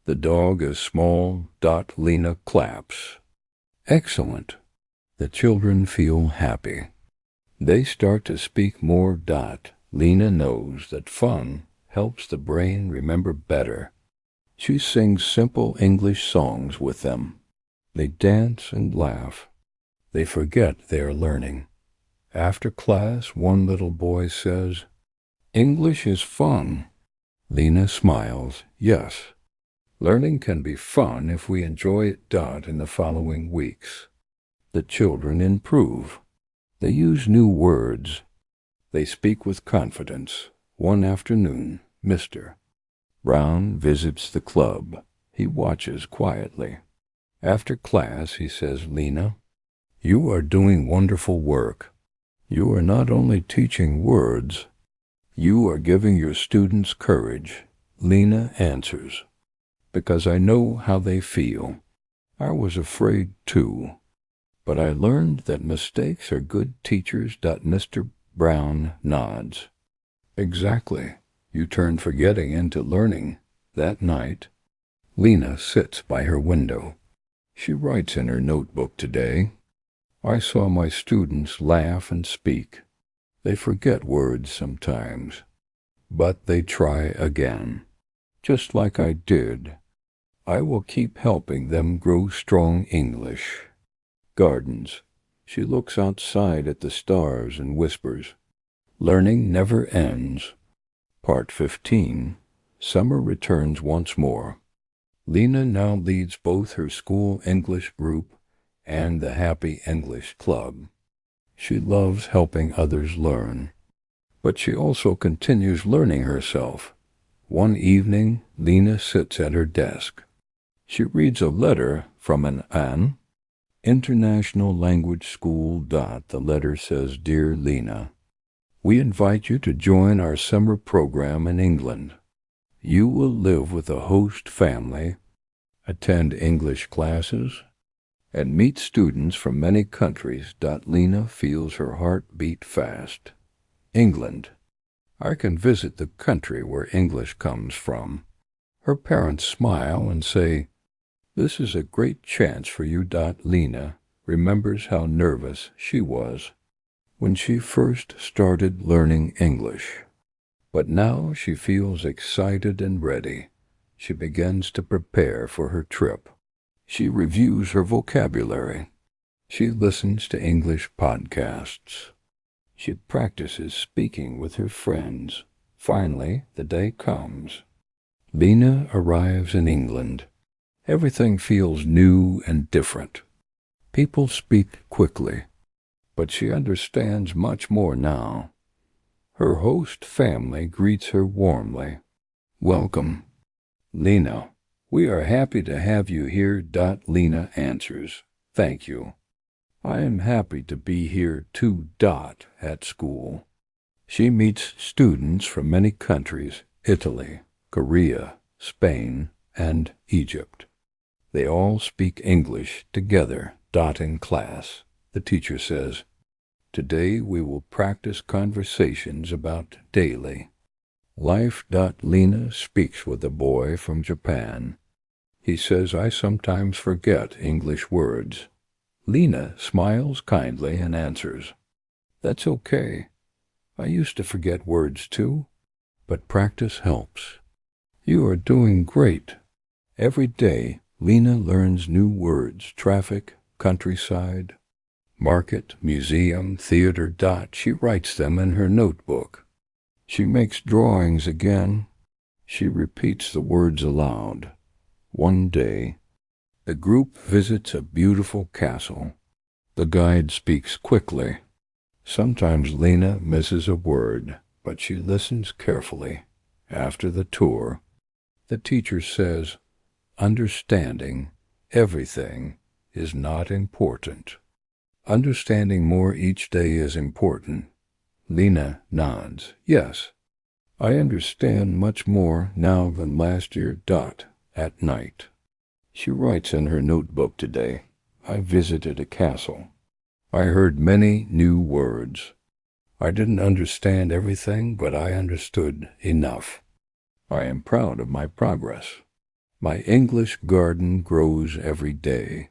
"The dog is small." Lena claps. Excellent. The children feel happy. They start to speak more. Lena knows that fun helps the brain remember better. She sings simple English songs with them. They dance and laugh. They forget they are learning. After class, one little boy says, "English is fun." Lena smiles. Yes, learning can be fun if we enjoy it. In the following weeks, the children improve. They use new words. They speak with confidence. One afternoon, Mr. Brown visits the club. He watches quietly. After class, he says, "Lena, you are doing wonderful work. You are not only teaching words, you are giving your students courage." Lena answers, "Because I know how they feel. I was afraid too, but I learned that mistakes are good teachers." Mr. Brown nods. Exactly. You turn forgetting into learning. That night, Lena sits by her window. She writes in her notebook, "Today, I saw my students laugh and speak. They forget words sometimes, but they try again. Just like I did. I will keep helping them grow strong English." Gardens. She looks outside at the stars and whispers, "Learning never ends." Part 15. Summer returns once more. Lena now leads both her school English group and the Happy English Club. She loves helping others learn, but she also continues learning herself. One evening, Lena sits at her desk. She reads a letter from an international language school. The letter says, "Dear Lena, we invite you to join our summer program in England. You will live with a host family, attend English classes, and meet students from many countries." Lena feels her heart beat fast. England. I can visit the country where English comes from. Her parents smile and say, "This is a great chance for you." Lena remembers how nervous she was when she first started learning English. But now she feels excited and ready. She begins to prepare for her trip. She reviews her vocabulary. She listens to English podcasts. She practices speaking with her friends. Finally, the day comes. Lena arrives in England. Everything feels new and different. People speak quickly, but she understands much more now. Her host family greets her warmly. "Welcome, Lena. We are happy to have you here." Lena answers, "Thank you. I am happy to be here too." At school, she meets students from many countries: Italy, Korea, Spain, and Egypt. They all speak English together. In class, the teacher says, "Today we will practice conversations about daily life." Lena speaks with a boy from Japan. He says, "I sometimes forget English words." Lena smiles kindly and answers, "That's okay. I used to forget words too, but practice helps." "You are doing great." Every day, Lena learns new words: traffic, countryside, market, museum, theater. She writes them in her notebook. She makes drawings again. She repeats the words aloud. One day, the group visits a beautiful castle. The guide speaks quickly. Sometimes Lena misses a word, but she listens carefully. After the tour, the teacher says, "Understanding everything is not important. Understanding more each day is important." Lena nods. "Yes, I understand much more now than last year." At night, she writes in her notebook, "Today, I visited a castle. I heard many new words. I didn't understand everything, but I understood enough. I am proud of my progress. My English garden grows every day."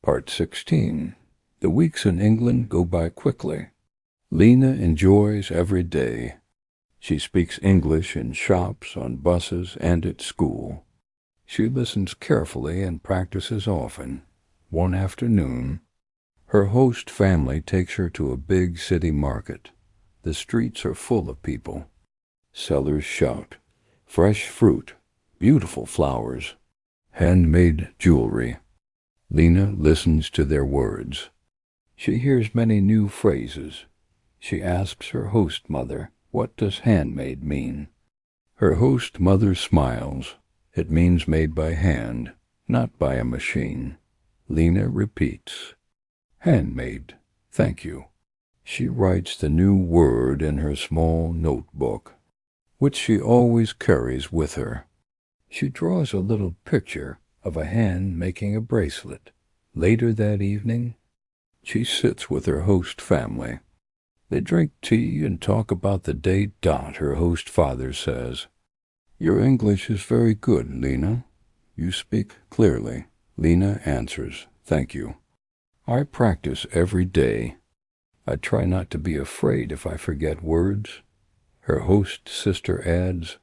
Part 16. The weeks in England go by quickly. Lena enjoys every day. She speaks English in shops, on buses, and at school. She listens carefully and practices often. One afternoon, her host family takes her to a big city market. The streets are full of people. Sellers shout, fresh fruit, beautiful flowers, handmade jewelry. Lena listens to their words. She hears many new phrases. She asks her host mother, "What does handmade mean?" Her host mother smiles. "It means made by hand, not by a machine." Lena repeats, "Handmade, thank you." She writes the new word in her small notebook, which she always carries with her. She draws a little picture of a hand making a bracelet. Later that evening, she sits with her host family. They drink tea and talk about the day. Her host father says, "Your English is very good, Lena. You speak clearly." Lena answers, "Thank you. I practice every day. I try not to be afraid if I forget words." Her host sister adds,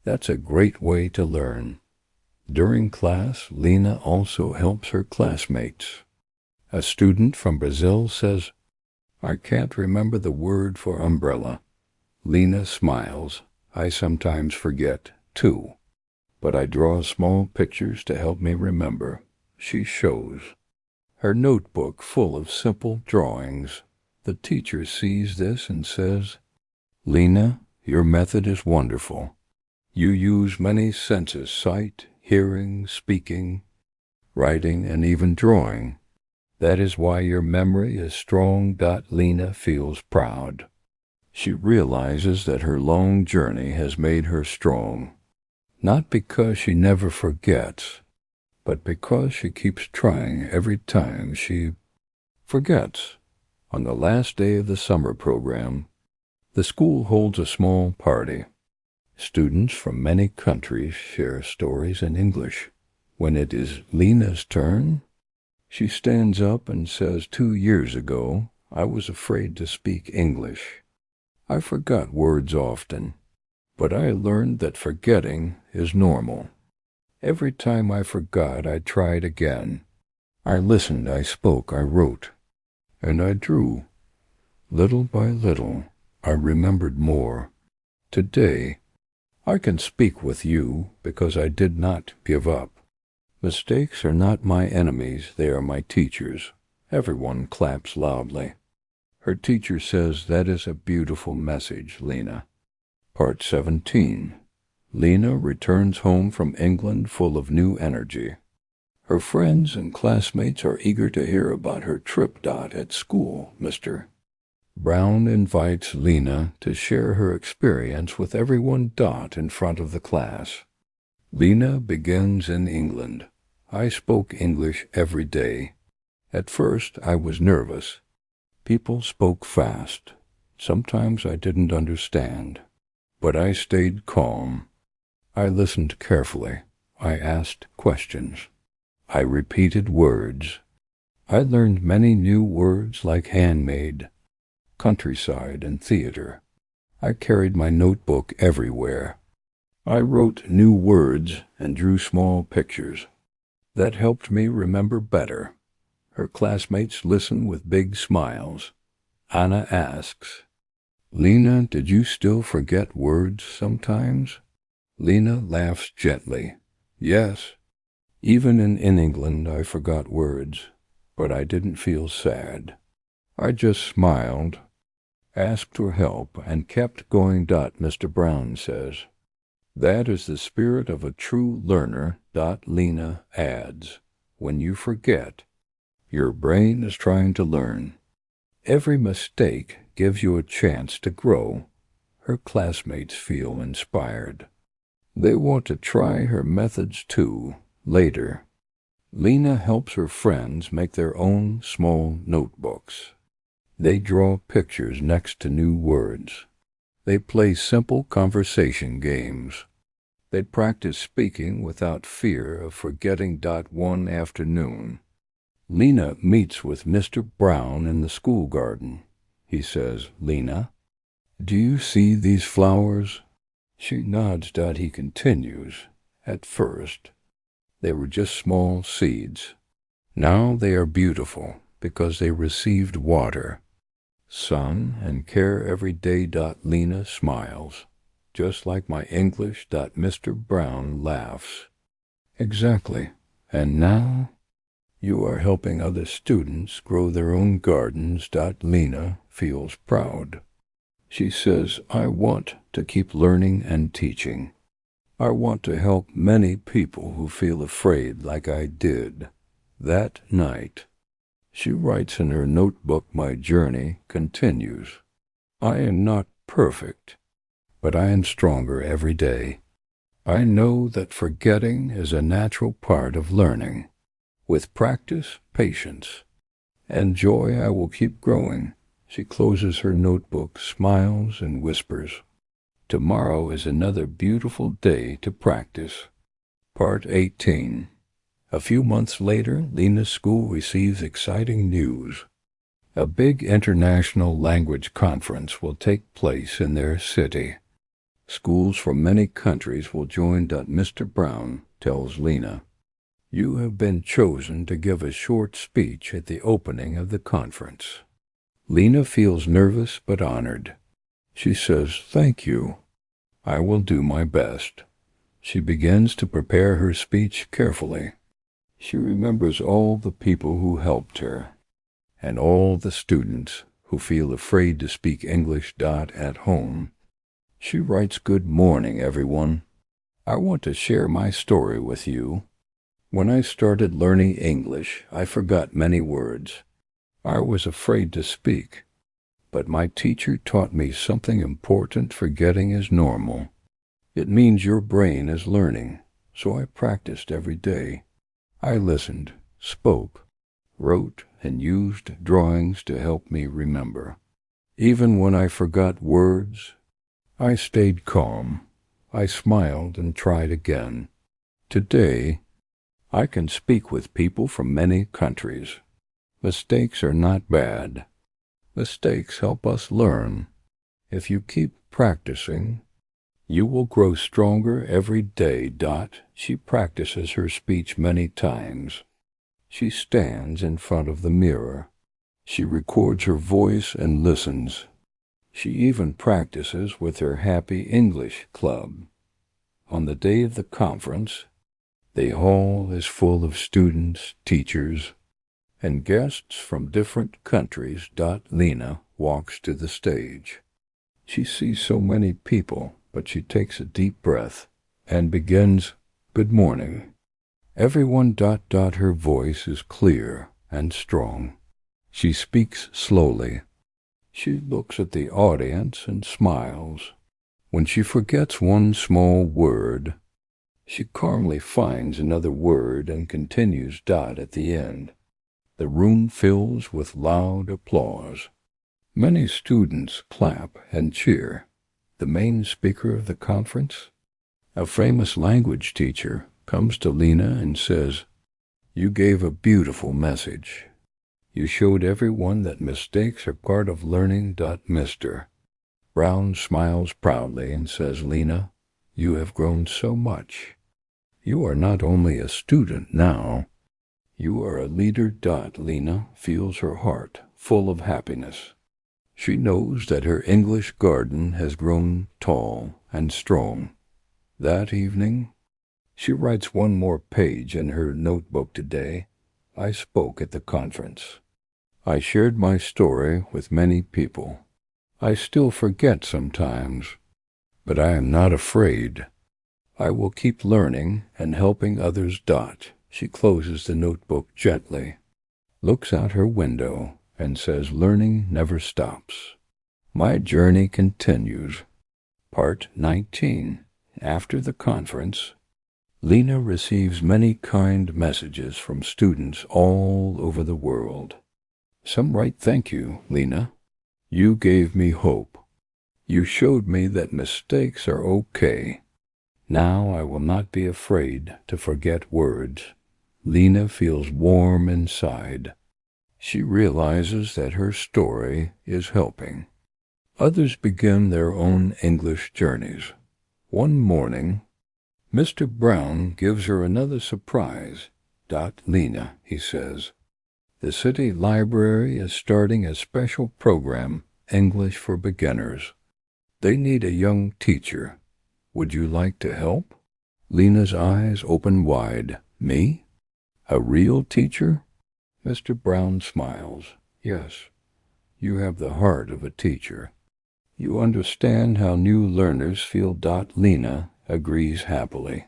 "That's a great way to learn." During class, Lena also helps her classmates. A student from Brazil says, "I can't remember the word for umbrella." Lena smiles. "I sometimes forget, too." but I draw small pictures to help me remember. She shows her notebook full of simple drawings. The teacher sees this and says, "Lena, your method is wonderful. You use many senses: sight, hearing, speaking, writing, and even drawing. That is why your memory is strong." Lena feels proud. She realizes that her long journey has made her strong, not because she never forgets, but because she keeps trying every time she forgets. On the last day of the summer program, the school holds a small party. Students from many countries share stories in English. When it is Lena's turn, she stands up and says, "2 years ago, I was afraid to speak English. I forgot words often, but I learned that forgetting is normal. Every time I forgot, I tried again. I listened, I spoke, I wrote, and I drew. Little by little, I remembered more. Today, I can speak with you because I did not give up. Mistakes are not my enemies, they are my teachers." Everyone claps loudly. Her teacher says, "That is a beautiful message, Lena." Part 17. Lena returns home from England full of new energy. Her friends and classmates are eager to hear about her trip. At school, Mr. Brown invites Lena to share her experience with everyone. In front of the class. Lena begins in England. "I spoke English every day. At first I was nervous. People spoke fast. Sometimes I didn't understand. But I stayed calm. I listened carefully. I asked questions. I repeated words. I learned many new words like handmade, countryside, and theater. I carried my notebook everywhere. I wrote new words and drew small pictures. That helped me remember better." Her classmates listen with big smiles. Anna asks, "Lena, did you still forget words sometimes?" Lena laughs gently. "Yes. Even in England I forgot words, but I didn't feel sad. I just smiled, asked for help, and kept going." Mr. Brown says, "That is the spirit of a true learner." Lena adds, "When you forget, your brain is trying to learn. Every mistake gives you a chance to grow." Her classmates feel inspired. They want to try her methods too. Later, Lena helps her friends make their own small notebooks. They draw pictures next to new words. They play simple conversation games. They practice speaking without fear of forgetting. One afternoon, Lena meets with Mr. Brown in the school garden. He says, "Lena, do you see these flowers?" She nods. He continues, "At first, they were just small seeds. Now they are beautiful because they received water, sun, and care every day." Lena smiles. "Just like my English." Mr. Brown laughs. "Exactly. And now you are helping other students grow their own gardens." Lena feels proud. She says, "I want to keep learning and teaching. I want to help many people who feel afraid like I did." That night, she writes in her notebook, "My journey continues. I am not perfect, but I am stronger every day. I know that forgetting is a natural part of learning. With practice, patience, and joy, I will keep growing." She closes her notebook, smiles, and whispers, "Tomorrow is another beautiful day to practice." Part 18. A few months later, Lena's school receives exciting news. A big international language conference will take place in their city. Schools from many countries will join. Mr. Brown tells Lena, "You have been chosen to give a short speech at the opening of the conference." Lena feels nervous but honored. She says, "Thank you. I will do my best." She begins to prepare her speech carefully. She remembers all the people who helped her, and all the students who feel afraid to speak English at home. She writes, "Good morning, everyone. I want to share my story with you. When I started learning English, I forgot many words. I was afraid to speak, but my teacher taught me something important. Forgetting is normal. It means your brain is learning, so I practiced every day. I listened, spoke, wrote, and used drawings to help me remember. Even when I forgot words, I stayed calm. I smiled and tried again. Today, I can speak with people from many countries. Mistakes are not bad. Mistakes help us learn. If you keep practicing, you will grow stronger every day. She practices her speech many times. She stands in front of the mirror. She records her voice and listens. She even practices with her Happy English Club. On the day of the conference, the hall is full of students, teachers, and guests from different countries. Lena walks to the stage. She sees so many people, but she takes a deep breath and begins, "Good morning, everyone." Her voice is clear and strong. She speaks slowly. She looks at the audience and smiles. When she forgets one small word, she calmly finds another word and continues. At the end, the room fills with loud applause. Many students clap and cheer. The main speaker of the conference, a famous language teacher, comes to Lena and says, "You gave a beautiful message. You showed everyone that mistakes are part of learning." Mr. Brown smiles proudly and says, "Lena, you have grown so much. You are not only a student now, you are a leader." Lena feels her heart full of happiness. She knows that her English garden has grown tall and strong. That evening, she writes one more page in her notebook. "Today, I spoke at the conference. I shared my story with many people. I still forget sometimes, but I am not afraid. I will keep learning and helping others." She closes the notebook gently, looks out her window, and says, "Learning never stops. My journey continues." Part 19. After the conference, Lena receives many kind messages from students all over the world. Some write, "Thank you, Lena. You gave me hope. You showed me that mistakes are okay. Now I will not be afraid to forget words." Lena feels warm inside. She realizes that her story is helping. Others begin their own English journeys. One morning, Mr. Brown gives her another surprise. "Lena," he says, "the city library is starting a special program, English for Beginners. They need a young teacher. Would you like to help?" Lena's eyes open wide. "Me? A real teacher?" Mr. Brown smiles. "Yes, you have the heart of a teacher. You understand how new learners feel." Lena agrees happily.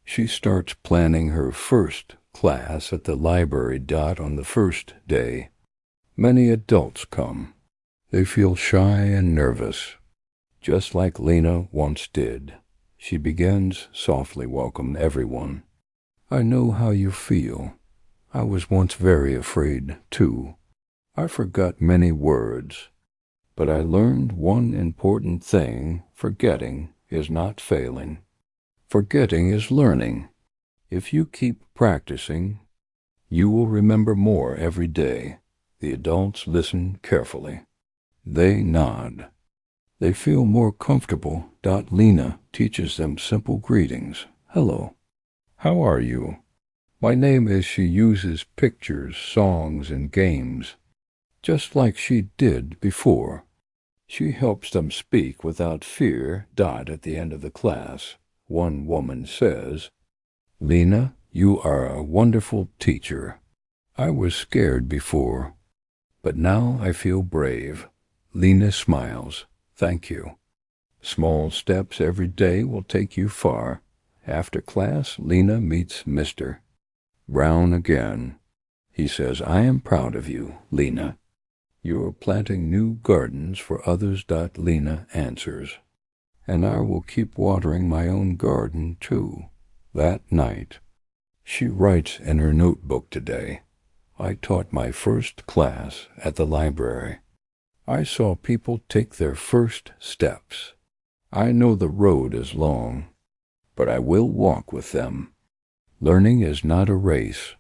She starts planning her first class at the library. On the first day, many adults come. They feel shy and nervous, just like Lena once did. She begins softly, "Welcome, everyone. I know how you feel. I was once very afraid, too. I forgot many words. But I learned one important thing: forgetting is not failing. Forgetting is learning. If you keep practicing, you will remember more every day." The adults listen carefully. They nod. They feel more comfortable. Lena teaches them simple greetings. "Hello. How are you? My name is." She uses pictures, songs, and games, just like she did before. She helps them speak without fear. At the end of the class, One woman says, "Lena, you are a wonderful teacher. I was scared before, but now I feel brave." Lena smiles. "Thank you. Small steps every day will take you far." After class, Lena meets Mr. Brown again. He says, "I am proud of you, Lena. You are planting new gardens for others." Lena answers, "And I will keep watering my own garden, too." That night, she writes in her notebook today, "I taught my first class at the library. I saw people take their first steps. I know the road is long, but I will walk with them. Learning is not a race.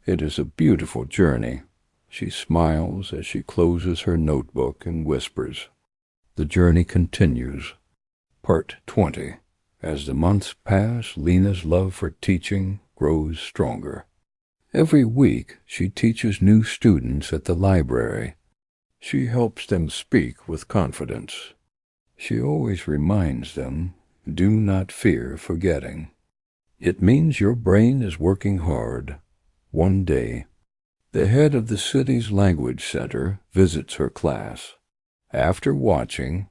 It is a beautiful journey." She smiles as she closes her notebook and whispers, "The journey continues." Part 20. As the months pass, Lena's love for teaching grows stronger. Every week, she teaches new students at the library. She helps them speak with confidence. She always reminds them, "Do not fear forgetting. It means your brain is working hard." One day, the head of the city's language center visits her class. After watching,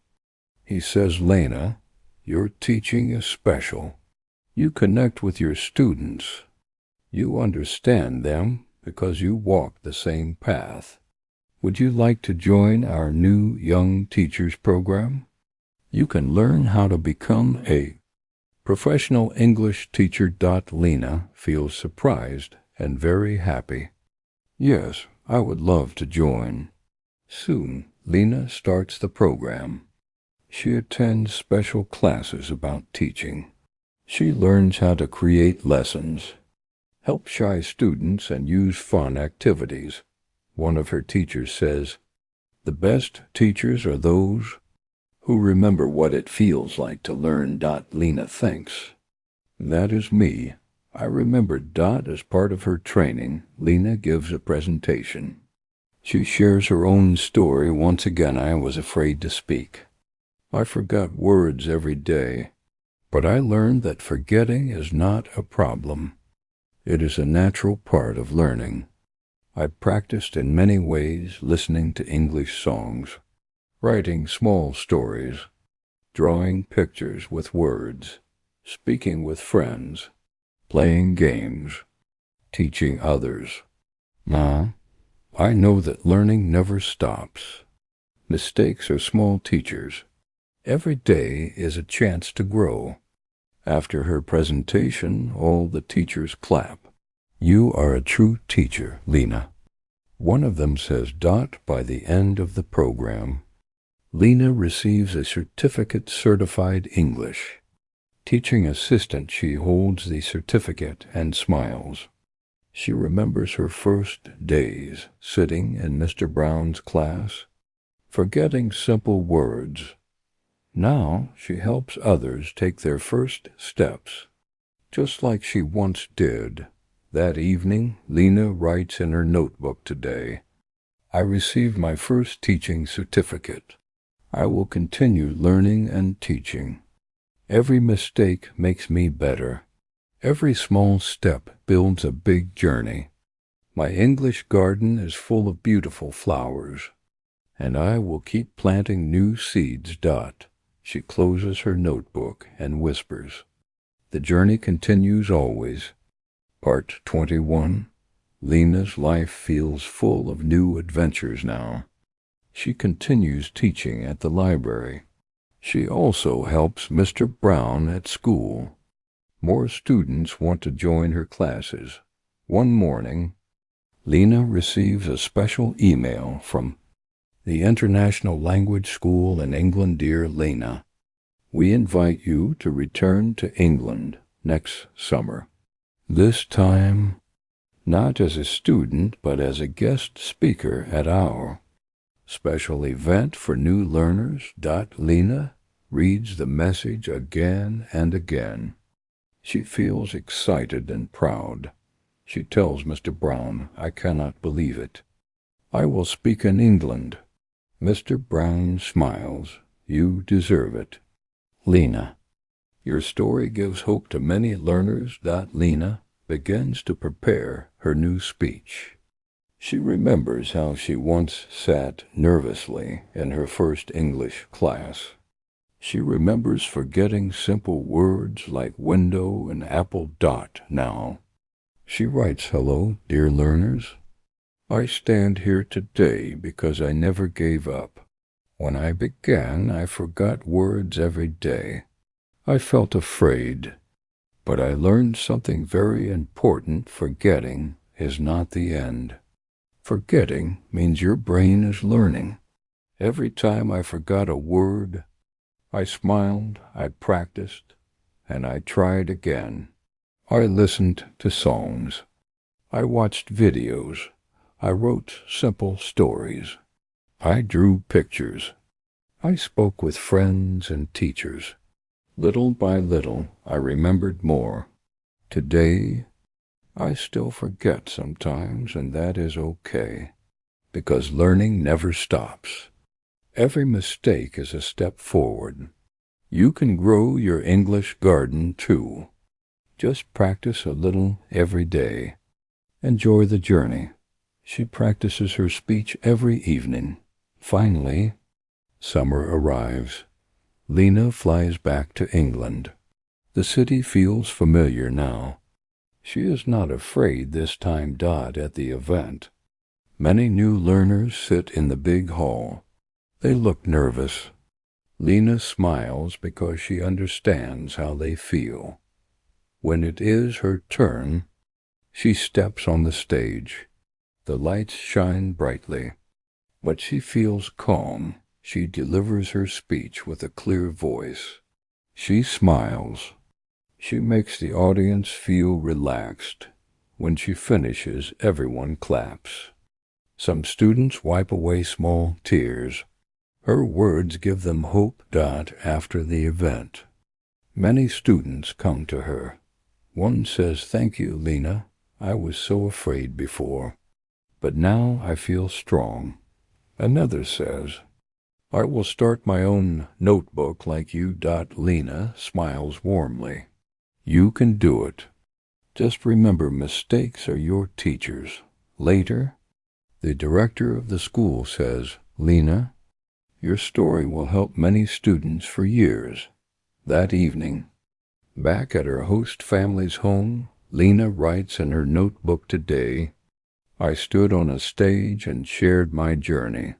he says, "Lena, your teaching is special. You connect with your students. You understand them because you walk the same path. Would you like to join our new Young Teachers program? You can learn how to become a professional English teacher." Lena feels surprised and very happy. "Yes, I would love to join." Soon, Lena starts the program. She attends special classes about teaching. She learns how to create lessons, help shy students, and use fun activities. One of her teachers says, "The best teachers are those who remember what it feels like to learn." Lena thinks, "That is me. I remember." As part of her training, Lena gives a presentation. She shares her own story. "Once again, I was afraid to speak. I forgot words every day, but I learned that forgetting is not a problem. It is a natural part of learning. I practiced in many ways, listening to English songs, writing small stories, drawing pictures with words, speaking with friends, playing games, teaching others. Now, I know that learning never stops. Mistakes are small teachers. Every day is a chance to grow." After her presentation, all the teachers clap. "You are a true teacher, Lena." One of them says, "By the end of the program, Lena receives a certificate certified English." Teaching assistant, she holds the certificate and smiles. She remembers her first days sitting in Mr. Brown's class, forgetting simple words. Now she helps others take their first steps, just like she once did. That evening, Lena writes in her notebook today, "I received my first teaching certificate. I will continue learning and teaching. Every mistake makes me better. Every small step builds a big journey. My English garden is full of beautiful flowers, and I will keep planting new seeds." She closes her notebook and whispers, "The journey continues always." Part 21. Lena's life feels full of new adventures now. She continues teaching at the library. She also helps Mr. Brown at school. More students want to join her classes. One morning, Lena receives a special email from the International Language School in England. "Dear Lena, we invite you to return to England next summer. This time, not as a student, but as a guest speaker at our special event for new learners." Lena reads the message again and again. She feels excited and proud. She tells Mr. Brown, "I cannot believe it. I will speak in England." Mr. Brown smiles. "You deserve it, Lena. Your story gives hope to many learners. Lena begins to prepare her new speech. She remembers how she once sat nervously in her first English class. She remembers forgetting simple words like window and apple dot now. She writes, "Hello, dear learners. I stand here today because I never gave up. When I began, I forgot words every day. I felt afraid, but I learned something very important. Forgetting is not the end. Forgetting means your brain is learning. Every time I forgot a word, I smiled, I practiced, and I tried again. I listened to songs. I watched videos. I wrote simple stories. I drew pictures. I spoke with friends and teachers. Little by little, I remembered more. Today, I still forget sometimes, and that is okay, because learning never stops. Every mistake is a step forward. You can grow your English garden too. Just practice a little every day. Enjoy the journey." She practices her speech every evening. Finally, summer arrives. Lena flies back to England. The city feels familiar now. She is not afraid this time. At the event, many new learners sit in the big hall. They look nervous. Lena smiles because she understands how they feel. When it is her turn, she steps on the stage. The lights shine brightly, but she feels calm. She delivers her speech with a clear voice. She smiles. She makes the audience feel relaxed. When she finishes, everyone claps. Some students wipe away small tears. Her words give them hope. After the event, many students come to her. One says, "Thank you, Lena. I was so afraid before, but now I feel strong." Another says, "I will start my own notebook like you." Lena smiles warmly. You can do it. Just remember, mistakes are your teachers. Later, the director of the school says, "Lena, your story will help many students for years." That evening, back at her host family's home, Lena writes in her notebook, "Today, I stood on a stage and shared my journey.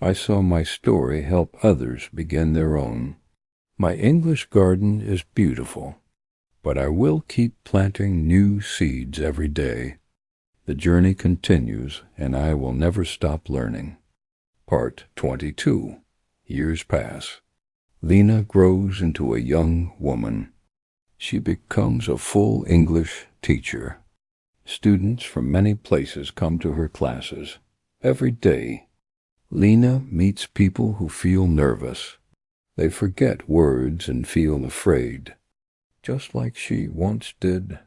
I saw my story help others begin their own. My English garden is beautiful, but I will keep planting new seeds every day. The journey continues, and I will never stop learning." Part 22. Years pass. Lena grows into a young woman. She becomes a full English teacher. Students from many places come to her classes. Every day, Lena meets people who feel nervous. They forget words and feel afraid, just like she once did.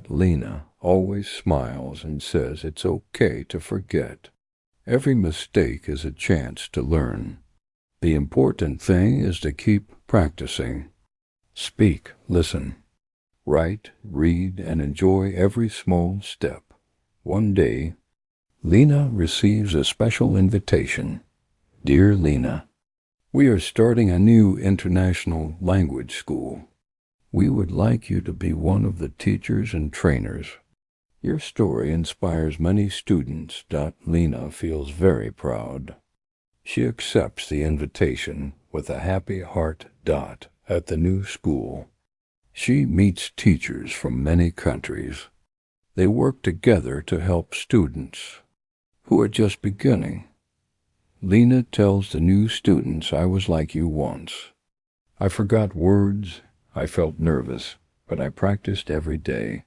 Lena always smiles and says it's okay to forget. Every mistake is a chance to learn. The important thing is to keep practicing. Speak, listen, write, read, and enjoy every small step. One day, Lena receives a special invitation. "Dear Lena, we are starting a new international language school. We would like you to be one of the teachers and trainers. Your story inspires many students." Lena feels very proud. She accepts the invitation with a happy heart. At the new school, she meets teachers from many countries. They work together to help students who are just beginning. Lena tells the new students, "I was like you once. I forgot words. I felt nervous, but I practiced every day.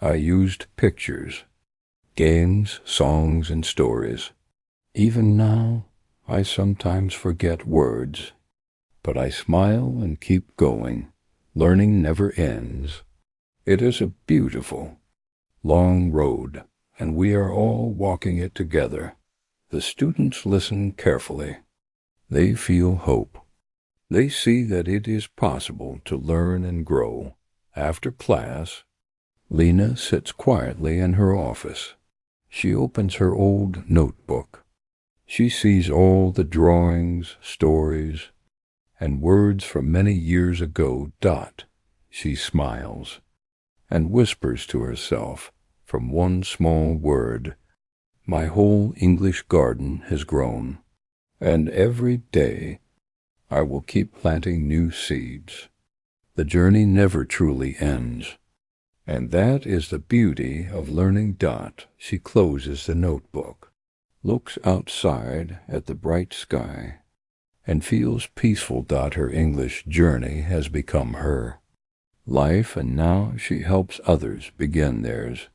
I used pictures, games, songs, and stories. Even now, I sometimes forget words, but I smile and keep going. Learning never ends. It is a beautiful, long road, and we are all walking it together." The students listen carefully. They feel hope. They see that it is possible to learn and grow. After class, Lena sits quietly in her office. She opens her old notebook. She sees all the drawings, stories, and words from many years ago. She smiles and whispers to herself from one small word, "My whole English garden has grown, and every day I will keep planting new seeds." The journey never truly ends, and that is the beauty of learning. She closes the notebook, looks outside at the bright sky, and feels peaceful. Her English journey has become her life, and now she helps others begin theirs.